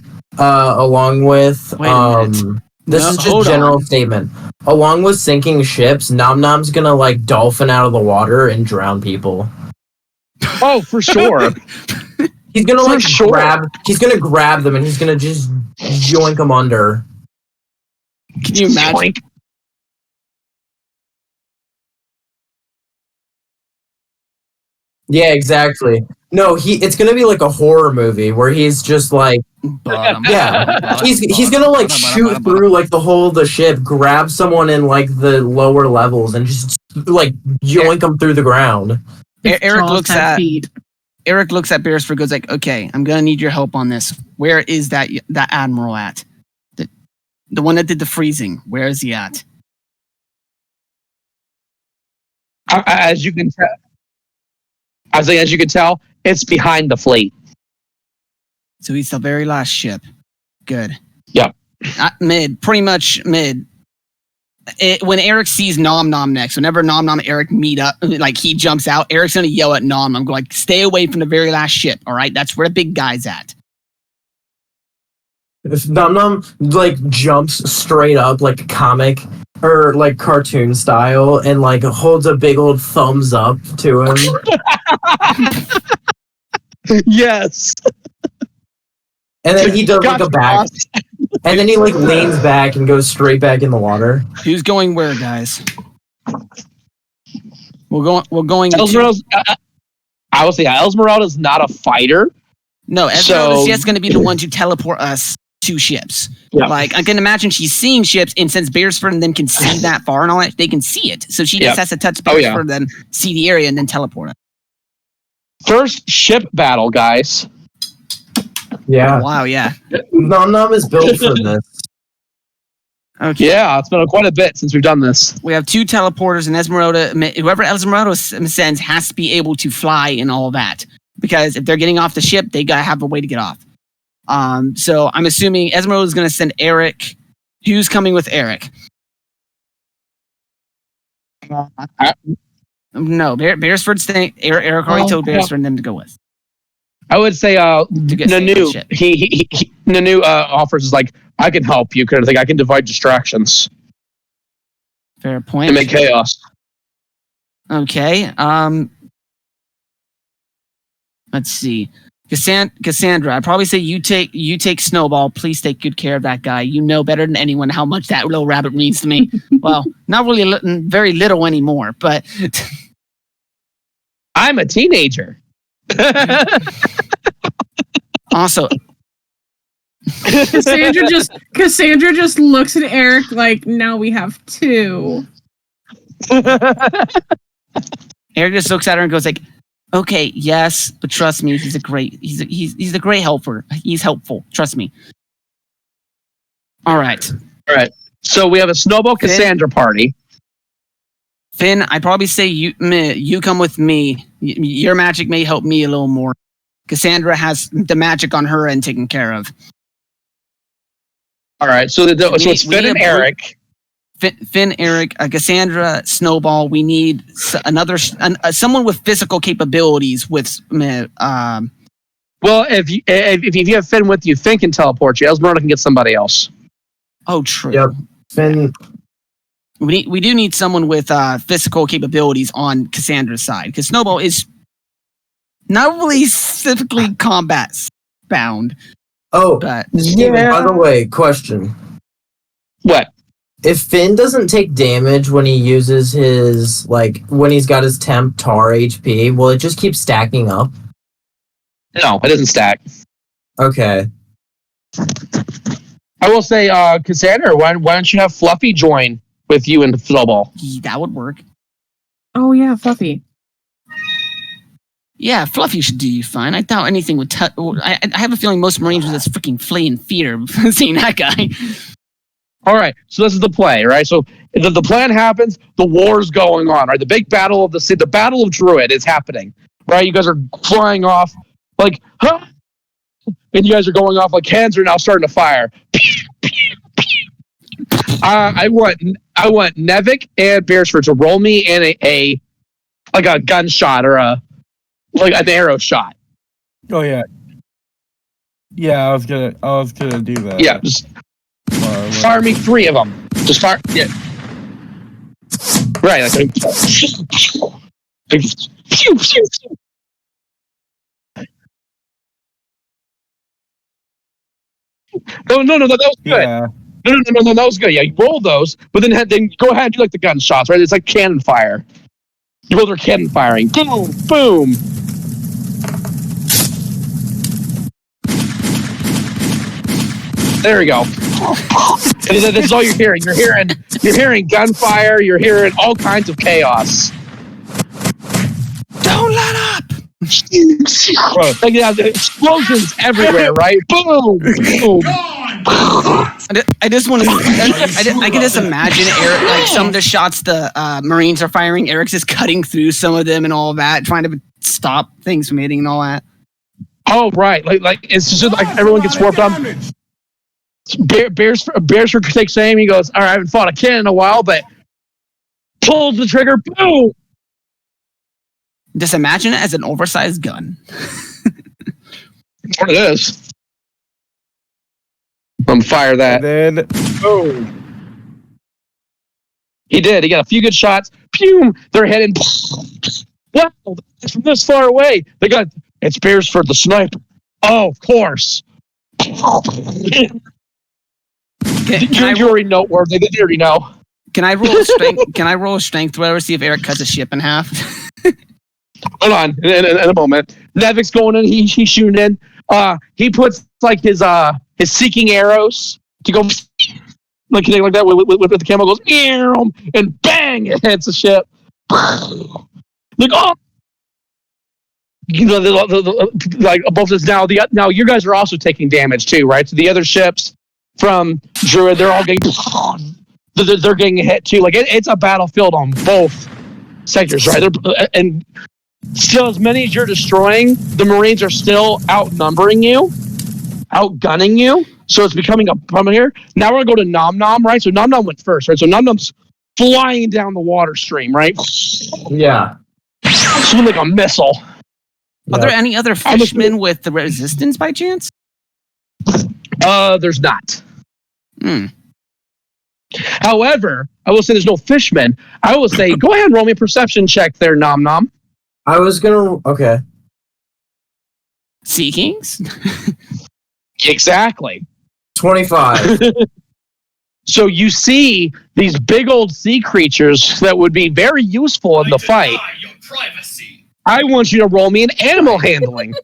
minute.
this
No,
is just
hold
general
on.
statement. Along with sinking ships, Nom Nom's gonna like dolphin out of the water and drown people.
Oh, for sure.
He's gonna
For
like
sure.
He's gonna grab them and he's gonna just yoink them under.
Can you imagine?
Yoink.
Yeah, exactly. No, it's gonna be like a horror movie where he's just like, yeah, he's gonna like shoot through like the whole of the ship, grab someone in like the lower levels, and just like yoink them through the ground.
Eric
Jaws
looks
had
at
feet.
Beresford, goes like, okay, I'm gonna need your help on this. Where is that admiral at? The one that did the freezing. Where is he at?
As you can tell, as you can tell, it's behind the fleet.
So he's the very last ship. Good.
Yep.
Pretty much mid. When Eric sees Nom Nom next, whenever Nom Nom and Eric meet up, like he jumps out, Eric's gonna yell at Nom Nom, go like, stay away from the very last ship, all right? That's where the big guy's at.
If Nom Nom like jumps straight up like comic or like cartoon style and like holds a big old thumbs up to him.
Yes.
And then he does like a back. And then he like leans back and goes straight back in the water.
Who's going where, guys? We're going.
Esmeralda's, I would say Esmeralda's not a fighter.
No, Esmeralda's just going to be the one to teleport us to ships.
Yeah.
Like, I can imagine she's seeing ships, and since Beresford and them can see that far and all that, they can see it. So she just has to touch Beresford and then see the area and then teleport it.
First ship battle, guys.
Yeah.
Wow, yeah.
Nom Nom is built for this.
Okay.
Yeah, it's been quite a bit since we've done this.
We have 2 teleporters, and whoever Esmeralda sends has to be able to fly and all that. Because if they're getting off the ship, they gotta have a way to get off. So I'm assuming Esmeralda is going to send Eric. Who's coming with Eric? No, Beresford's staying. Eric already told Beresford and them to go with.
I would say
get
Nanu.
ship.
Nanu offers is like, I can help you kind of thing. I can divide distractions
Fair point.
and make chaos.
Okay. Let's see. Cassandra, I'd probably say you take Snowball. Please take good care of that guy. You know better than anyone how much that little rabbit means to me. Well, not really very little anymore, but
I'm a teenager.
also
Cassandra just looks at Eric like, now we have 2.
Eric just looks at her and goes like, okay, yes, but trust me, he's a great helper. He's helpful. Trust me. All right.
So we have a Snowball Cassandra party.
Finn, I'd probably say you come with me. Your magic may help me a little more. Cassandra has the magic on her end taken care of.
All right. So it's Finn and Eric.
Finn, Eric, Cassandra, Snowball. We need someone with physical capabilities. Well,
if you have Finn with you, Finn can teleport you. Esmeralda can get somebody else.
Oh, true.
Yep. Finn.
We do need someone with physical capabilities on Cassandra's side, because Snowball is not really specifically combat bound.
Oh,
but
yeah. By the way, question.
What?
If Finn doesn't take damage when he uses his, when he's got his temp tar HP, will it just keep stacking up?
No, it doesn't stack.
Okay.
I will say, Cassandra, why don't you have Fluffy join with you and Snowball?
That would work.
Oh yeah, Fluffy.
Yeah, Fluffy should do you fine. I doubt anything would touch. I have a feeling most Marines would just freaking flee in fear of seeing that guy.
All right, so this is the play, right? So the plan happens, the war's going on, right? The big battle of the Battle of Druid is happening, right? You guys are flying off like, huh? And you guys are going off like hands are now starting to fire. I want Nevik and Beresford to roll me in a gunshot or an arrow shot.
Oh yeah. Yeah, I was gonna do that.
Yeah, just fire me 3 of them. Just fire. Yeah. Right. Like, pew, pew, pew. No, that was good.
Yeah.
No, that was good. Yeah, you roll those, but then go ahead and do like the gunshots, right? It's like cannon fire. You both are cannon firing. Boom, boom. There we go. This is all you're hearing. You're hearing gunfire. You're hearing all kinds of chaos.
Don't let up.
Like, yeah, the explosions everywhere, right? Boom, boom.
I just want to. I can just imagine Eric, like some of the shots the Marines are firing. Eric's just cutting through some of them and all that, trying to stop things from hitting and all that.
Oh, right. Like it's just like everyone gets warped up. Beresford takes aim. He goes, "All right, I haven't fought a cannon in a while," but pulls the trigger. Boom.
Just imagine it as an oversized gun.
What it is. Fire that.
And then
Boom. He did. He got a few good shots. Pew! They're heading. Wow! It's from this far away. It's Beresford the sniper. Oh, of course. You already know where they already know.
Can I roll a strength? Can I roll a strength roll to see if Eric cuts a ship in half?
Hold on, in a moment. Nevik's going in. He's shooting in. He puts like his seeking arrows to go like that with the camel goes and bang, it hits the ship. Like like both this now. Now you guys are also taking damage too, right? So the other ships from Druid, they're all getting they're getting hit too. Like it's a battlefield on both sectors, right? And still, as many as you're destroying, the Marines are still outnumbering you, outgunning you. So it's becoming a problem here. Now we're going to go to Nom Nom, right? So Nom Nom went first, right? So Nom Nom's flying down the water stream, right?
Yeah.
Swing like a missile.
Are there any other fishmen with the resistance by chance?
There's not. However, I will say there's no fishmen. I will say, go ahead and roll me a perception check there, Nom Nom.
I was gonna. Okay.
Sea Kings?
Exactly.
25.
So you see these big old sea creatures that would be very useful in the fight.
Your privacy.
I want you to roll me an animal handling.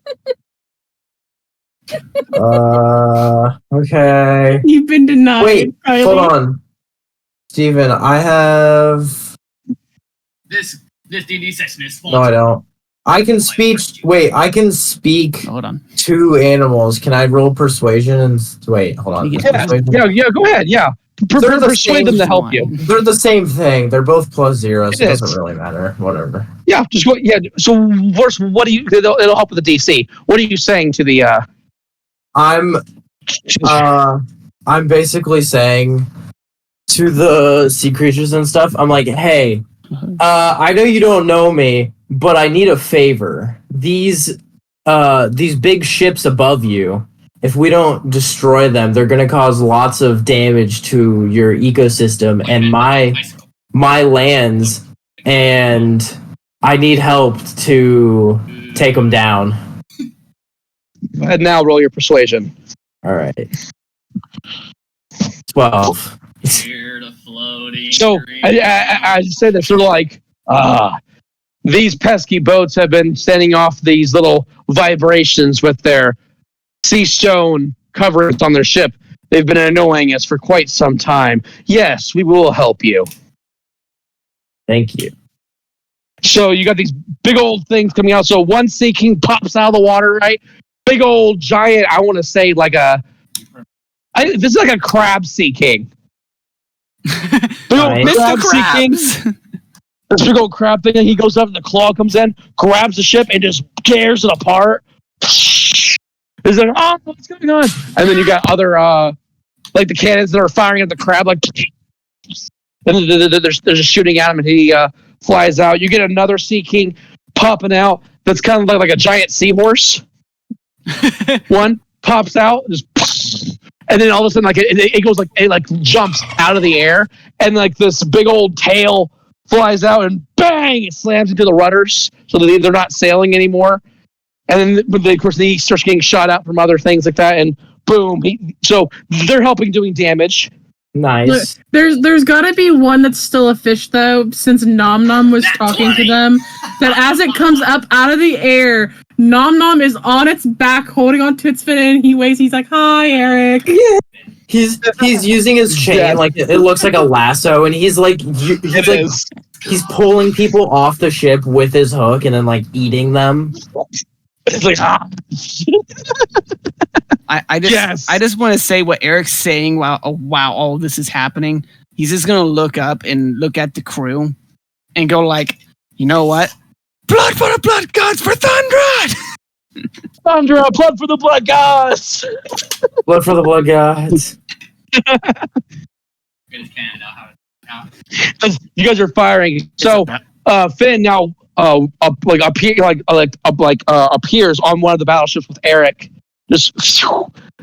Okay.
You've been denied.
Wait,
Riley.
hold on. Steven, I have.
This D&D session is
No, I don't. I can speak. Wait, I can speak
Hold on.
to animals. Can I roll persuasion? And wait, hold on. Persuasion?
Yeah, go ahead. Yeah.
They're the
Persuade
same
them to help you.
They're the same thing. They're both +0, so
It
it
is.
doesn't really matter. Whatever.
Yeah, just go. Yeah. So, first, what do you? It'll help with the DC. What are you saying to the?
I'm basically saying to the sea creatures and stuff. I'm like, hey, I know you don't know me, but I need a favor. These big ships above you, if we don't destroy them, they're going to cause lots of damage to your ecosystem and my lands, and I need help to take them down.
Go ahead now. Roll your persuasion.
All right. 12.
Here to floating.
So I say that sort of like these pesky boats have been sending off these little vibrations with their sea stone coverings on their ship. They've been annoying us for quite some time. Yes, we will help you.
Thank you.
So you got these big old things coming out. So one Sea King pops out of the water, right? Big old giant, I want to say this is like a crab Sea King. Big old
Nice.
crab
Mr.
Sea King.
Krabs.
This big old crab thing, and he goes up and the claw comes in, grabs the ship, and just tears it apart. He's like, oh, what's going on? And then you got other, like the cannons that are firing at the crab, like, And they're just shooting at him, and he flies out. You get another Sea King popping out. That's kind of like a giant seahorse. One pops out, just, and then all of a sudden, like it goes like it like jumps out of the air, and like this big old tail flies out, and bang! It slams into the rudders, so they're not sailing anymore. And then, of course, he starts getting shot out from other things like that, and boom! So they're helping doing damage.
Nice.
There's got to be one that's still a fish though, since Nom Nom was talking to them. That as it comes up out of the air, Nom Nom is on its back, holding onto its fin, and he waves. He's like, "Hi, Eric."
Yeah. He's using his chain like it looks like a lasso, and he's pulling people off the ship with his hook, and then like eating them.
It's like
I just want to say what Eric's saying while all this is happening. He's just gonna look up and look at the crew and go like, you know what? Blood for the blood gods for Thundra!
Thundra, blood for the blood gods!
Blood for the blood gods.
You guys are firing. So Finn now appears on one of the battleships with Eric. Just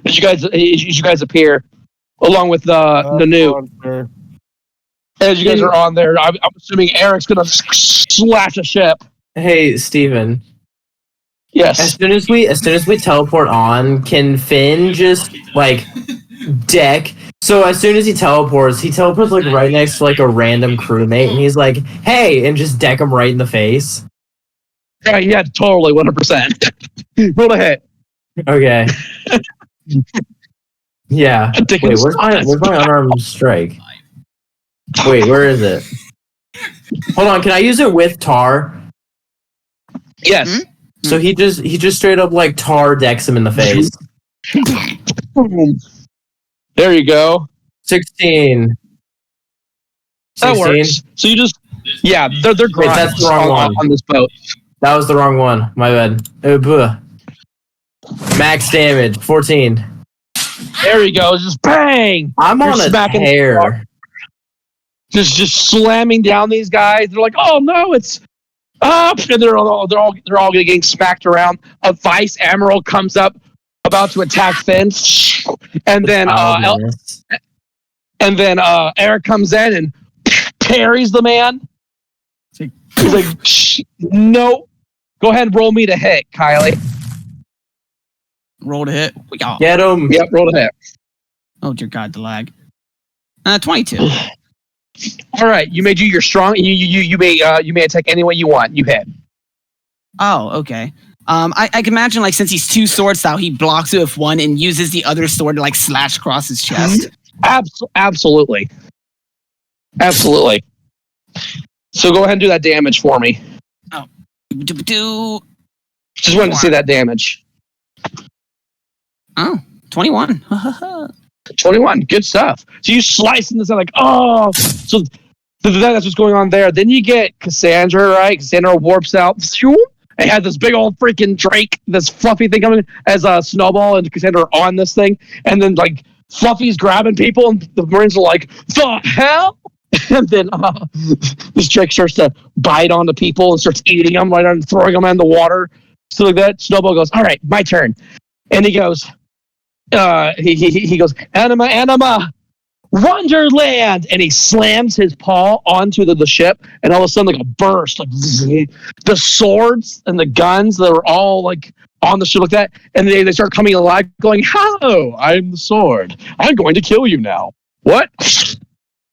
as you guys appear, along with the new. As you guys are on there, I'm assuming Eric's gonna slash a ship.
Hey, Steven.
Yes.
As soon as we teleport on, can Finn just like deck? So as soon as he teleports like right next to like a random crewmate, and he's like, "Hey," and just deck him right in the face.
Yeah, totally, 100%. Roll a hit.
Okay. Yeah. Wait, where's my unarmed strike? Wait, where is it? Hold on, can I use it with Tar?
Yes.
So he just straight up like Tar decks him in the face.
There you go.
16.
That works. So you just they're
Wait, that's the wrong one
on this boat.
That was the wrong one. My bad. Max damage 14.
There you go. Just bang.
I'm on a tear.
Just slamming down these guys. They're like, oh no, it's up, and they're all getting smacked around. A vice admiral comes up, about to attack Finn, and then Eric comes in and parries the man. He's like, no. Go ahead and roll me to hit, Kylie.
Roll to hit.
Get him.
Yep, roll to hit.
Oh dear God, the lag. 22.
All right, you may do your strong. You may attack any way you want. You hit.
Oh, okay. I can imagine like since he's two swords style, he blocks it with one and uses the other sword to like slash across his chest.
Absolutely. So go ahead and do that damage for me.
Oh,
just wanted to see that damage.
Oh, 21.
21, good stuff. So you slice in this, like, oh. So that's what's going on there. Then you get Cassandra, right? Cassandra warps out. And has this big old freaking Drake, this Fluffy thing coming as a Snowball and Cassandra are on this thing. And then, like, Fluffy's grabbing people, and the Marines are like, the hell? And then this Drake starts to bite onto people and starts eating them, right, and throwing them in the water. So like that, Snowball goes, all right, my turn. And he goes, he goes, Anima, Wonderland! And he slams his paw onto the ship, and all of a sudden, like a burst, like the swords and the guns that were all like on the ship like that, and they start coming alive, going, hello, I'm the sword. I'm going to kill you now. What?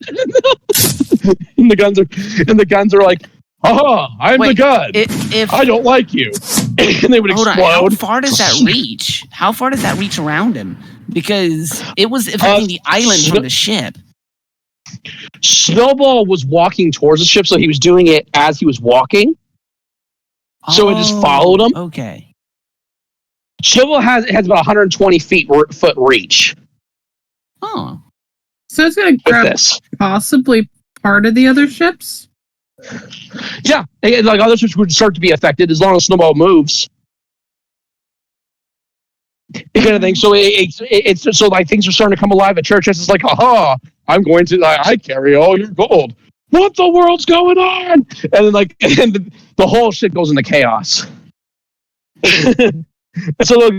and the guns are like, I'm the gun. I don't like you. And they would explode.
How far does that reach? How far does that reach around him? Because it was affecting the island from the ship.
Snowball was walking towards the ship, so he was doing it as he was walking. So it just followed him.
Okay.
Snowball has about 120 foot reach.
Oh.
So it's going to grab possibly part of the other ships?
Yeah, and like other ships would start to be affected as long as Snowball moves. Kind of thing. So it's so like things are starting to come alive at Church. It's like, I'm going to, I carry all your gold. What the world's going on? And then and the whole shit goes into chaos. So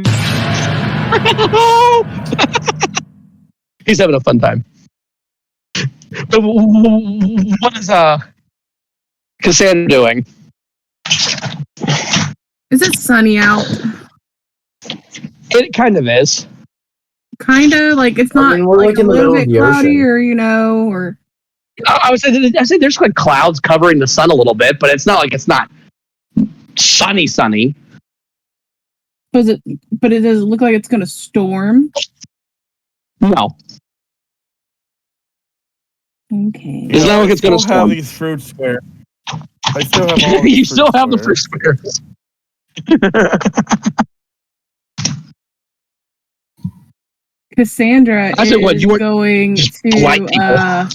he's having a fun time. But what is Cassandra doing?
Is it sunny out?
It kind of is.
Kind of like it's not
we're
like
like
a
in the
little
middle of
bit
the
cloudy,
ocean.
or
I would say there's like clouds covering the sun a little bit, but it's not like it's not sunny.
but it does look like it's gonna storm.
No,
Okay.
it's not like it's gonna
still have
storm.
these fruit squares. I still have all
You
these
still have the
squares.
fruit squares.
Cassandra
I said,
is
what, you weren't
going
polite people.
to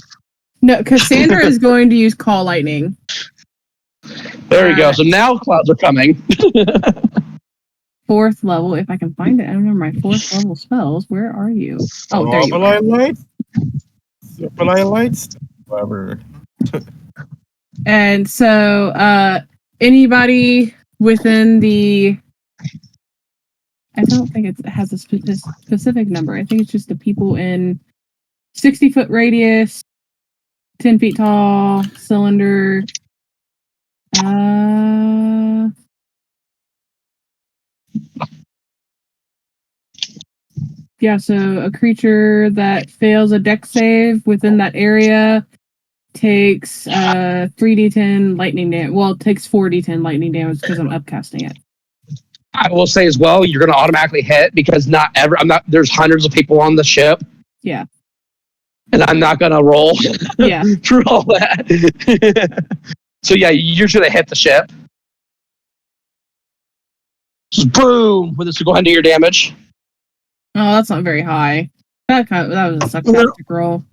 no, Cassandra is going to use call lightning.
There you go. So now clouds are coming.
4th level, if I can find it. I don't remember my 4th level spells. Where are you? Oh, there you are.
Super lights. Whatever.
And so, anybody within the, I don't think it has a specific number. I think it's just the people in 60-foot radius, 10 feet tall, cylinder. Yeah, so a creature that fails a dex save within that area takes 3d10 lightning damage. Well, it takes 4d10 lightning damage because I'm upcasting it.
I will say as well, you're going to automatically hit because there's hundreds of people on the ship.
Yeah.
And I'm not going to roll
Yeah.
through all that. So yeah, you're going to hit the ship. Just boom, with this to go ahead and do your damage.
Oh, that's not very high. That was a sarcastic roll.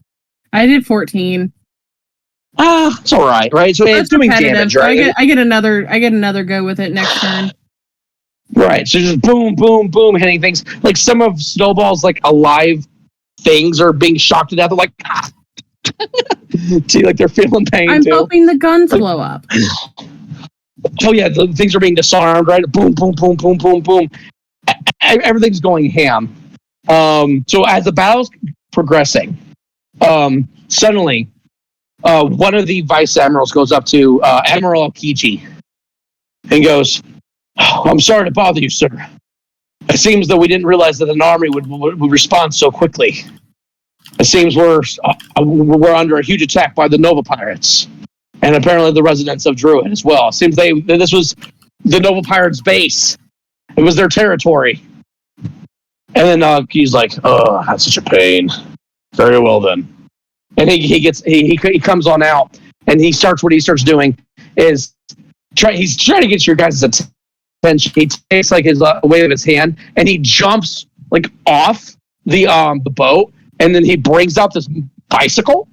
I did 14.
It's all right, right? So
That's
it's doing
repetitive,
damage,
so
right?
I get another go with it next turn.
Right. So just boom, boom, boom, hitting things. Like some of Snowball's like alive things are being shocked to death. They're like, see, like they're feeling pain
I'm
too.
hoping the guns blow up.
Oh yeah, the things are being disarmed, right? Boom, boom, boom, boom, boom, boom. Everything's going ham. So as the battle's progressing, suddenly one of the vice admirals goes up to Admiral Alkichi and goes, "Oh, I'm sorry to bother you, sir. It seems that we didn't realize that an army would respond so quickly. It seems we're under a huge attack by the Nova Pirates, and apparently the residents of Druid as well. It seems this was the Nova Pirates' base. It was their territory." And then he's like, "Oh, that's such a pain. Very well then." And he comes on out, and he starts doing is he's trying to get your guys' attention. He takes like his weight of his hand, and he jumps like off the boat, and then he brings out this bicycle,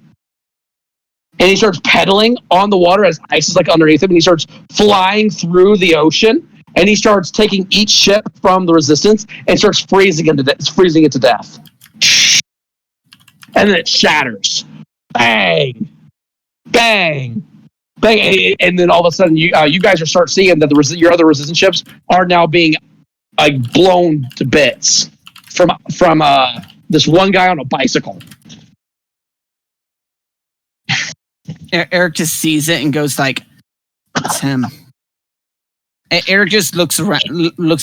and he starts pedaling on the water as ice is like underneath him, and he starts flying through the ocean. And he starts taking each ship from the Resistance and starts freezing it to death. And then it shatters. Bang! Bang! Bang! And then all of a sudden, you guys are start seeing that your other Resistance ships are now being like blown to bits from this one guy on a bicycle.
Eric just sees it and goes like, "It's him." Eric just looks around.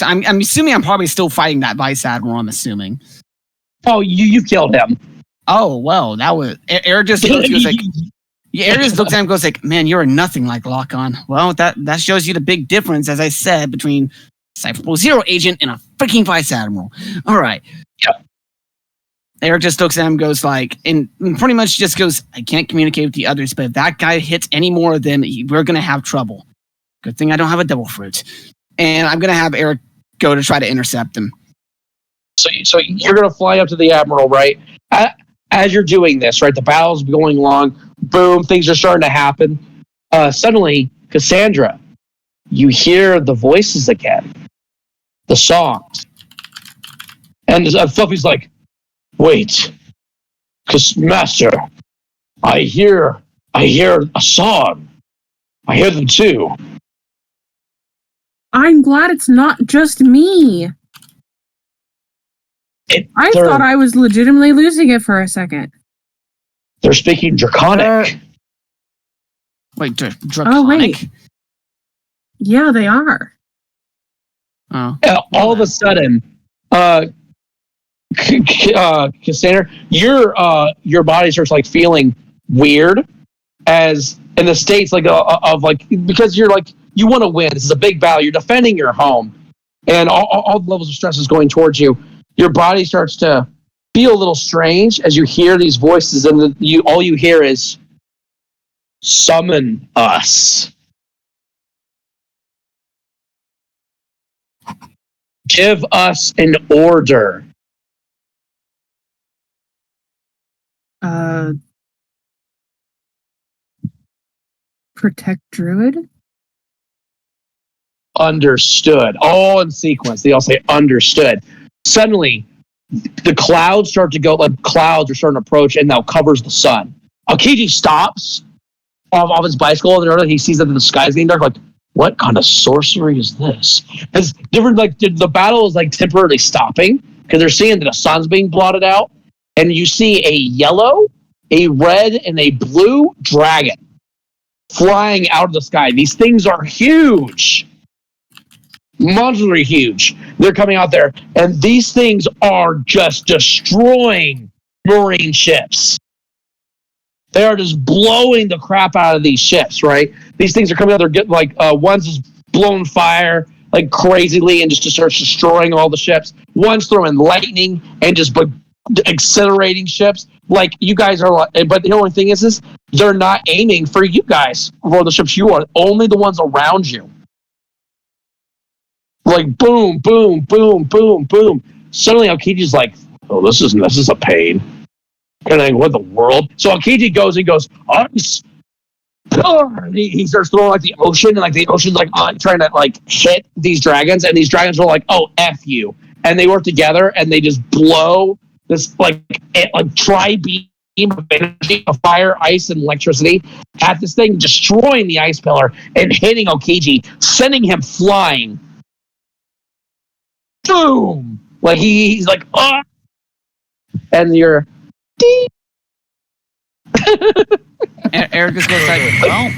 I'm assuming I'm probably still fighting that vice admiral. I'm assuming.
Oh, you killed him.
Oh well, that was Eric. Just goes like, Eric just looks at him and goes like, "Man, you're nothing like Lock-On." Well, that shows you the big difference, as I said, between Cypher Zero agent and a freaking vice admiral. All right.
Yep.
Eric just looks at him and goes like, and pretty much just goes, "I can't communicate with the others, but if that guy hits any more of them, we're gonna have trouble. Good thing I don't have a double fruit." And I'm going to have Eric go to try to intercept him.
So you're going to fly up to the Admiral, right? As you're doing this, right, the battle's going along. Boom, things are starting to happen. Suddenly, Cassandra, you hear the voices again. The songs. And Fluffy's like, "Wait, Master, I hear a song. I hear them too.
I'm glad it's not just me. I thought I was legitimately losing it for a second.
They're speaking Draconic.
Wait, Draconic?
Oh, wait. Yeah, they are.
Oh.
All of a sudden, Cassandra, your body starts like feeling weird, as in the States, like of like, because you're like, you want to win. This is a big battle. You're defending your home, and all the levels of stress is going towards you. Your body starts to feel a little strange as you hear these voices, and all you hear is, "Summon us. Give us an order."
Protect Druid?
Understood. All in sequence. They all say understood. Suddenly, the clouds start to go, like clouds are starting to approach, and now covers the sun. Aokiji stops off his bicycle, and he sees that the sky is getting dark. Like, what kind of sorcery is this? Because different, like the battle is like temporarily stopping because they're seeing that the sun's being blotted out, and you see a yellow, a red, and a blue dragon flying out of the sky. These things are huge. Monstrally huge. They're coming out there, and these things are just destroying marine ships. They are just blowing the crap out of these ships, right? These things are coming out there, getting like one's just blowing fire like crazily and just starts destroying all the ships. One's throwing lightning and just accelerating ships. Like, you guys are like, but the only thing is they're not aiming for you guys, for the ships you are, only the ones around you. Like, boom, boom, boom, boom, boom. Suddenly, Aokiji's like, "Oh, this is a pain." And like, what the world? So Aokiji goes ice. He starts throwing like the ocean, and like the ocean's like trying to like hit these dragons, and these dragons are like, "Oh, F you," and they work together, and they just blow this like tri-beam of energy of fire, ice, and electricity at this thing, destroying the ice pillar and hitting Aokiji, sending him flying. Boom! Like he's like, "Ah!" And you're.
Eric just goes like, "Well,"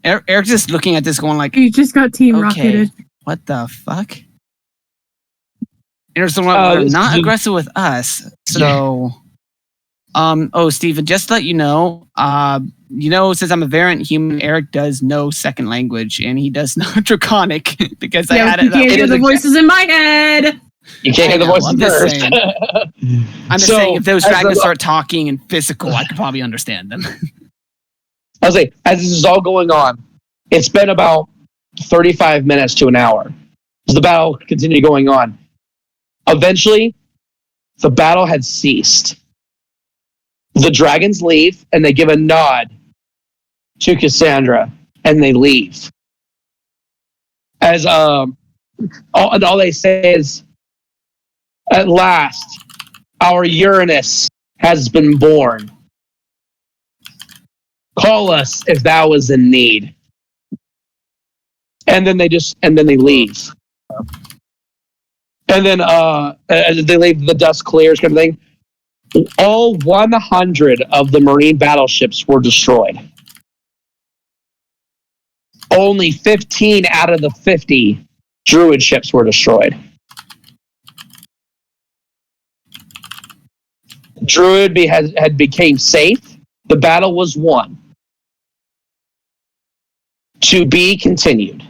Eric's just looking at this, going like,
"You just got team
okay,
rocketed.
What the fuck?" Eric's like, not aggressive with us, so. Oh, Steven, just to let you know, since I'm a variant human, Eric does know second language, and he does know Draconic because I had it.
You can't hear the voices in my head.
You can't hear the voices first.
I'm just saying, if those dragons start talking in physical, I could probably understand them.
I was like, as this is all going on, it's been about 35 minutes to an hour. As the battle continued going on. Eventually, the battle had ceased. The dragons leave, and they give a nod to Cassandra, and they leave. As all they say is, "At last, our Uranus has been born. Call us if thou is in need." And then they leave. And then as they leave, the dust clears, kind of thing. All 100 of the marine battleships were destroyed. Only 15 out of the 50 Druid ships were destroyed. Druid had became safe. The battle was won. To be continued.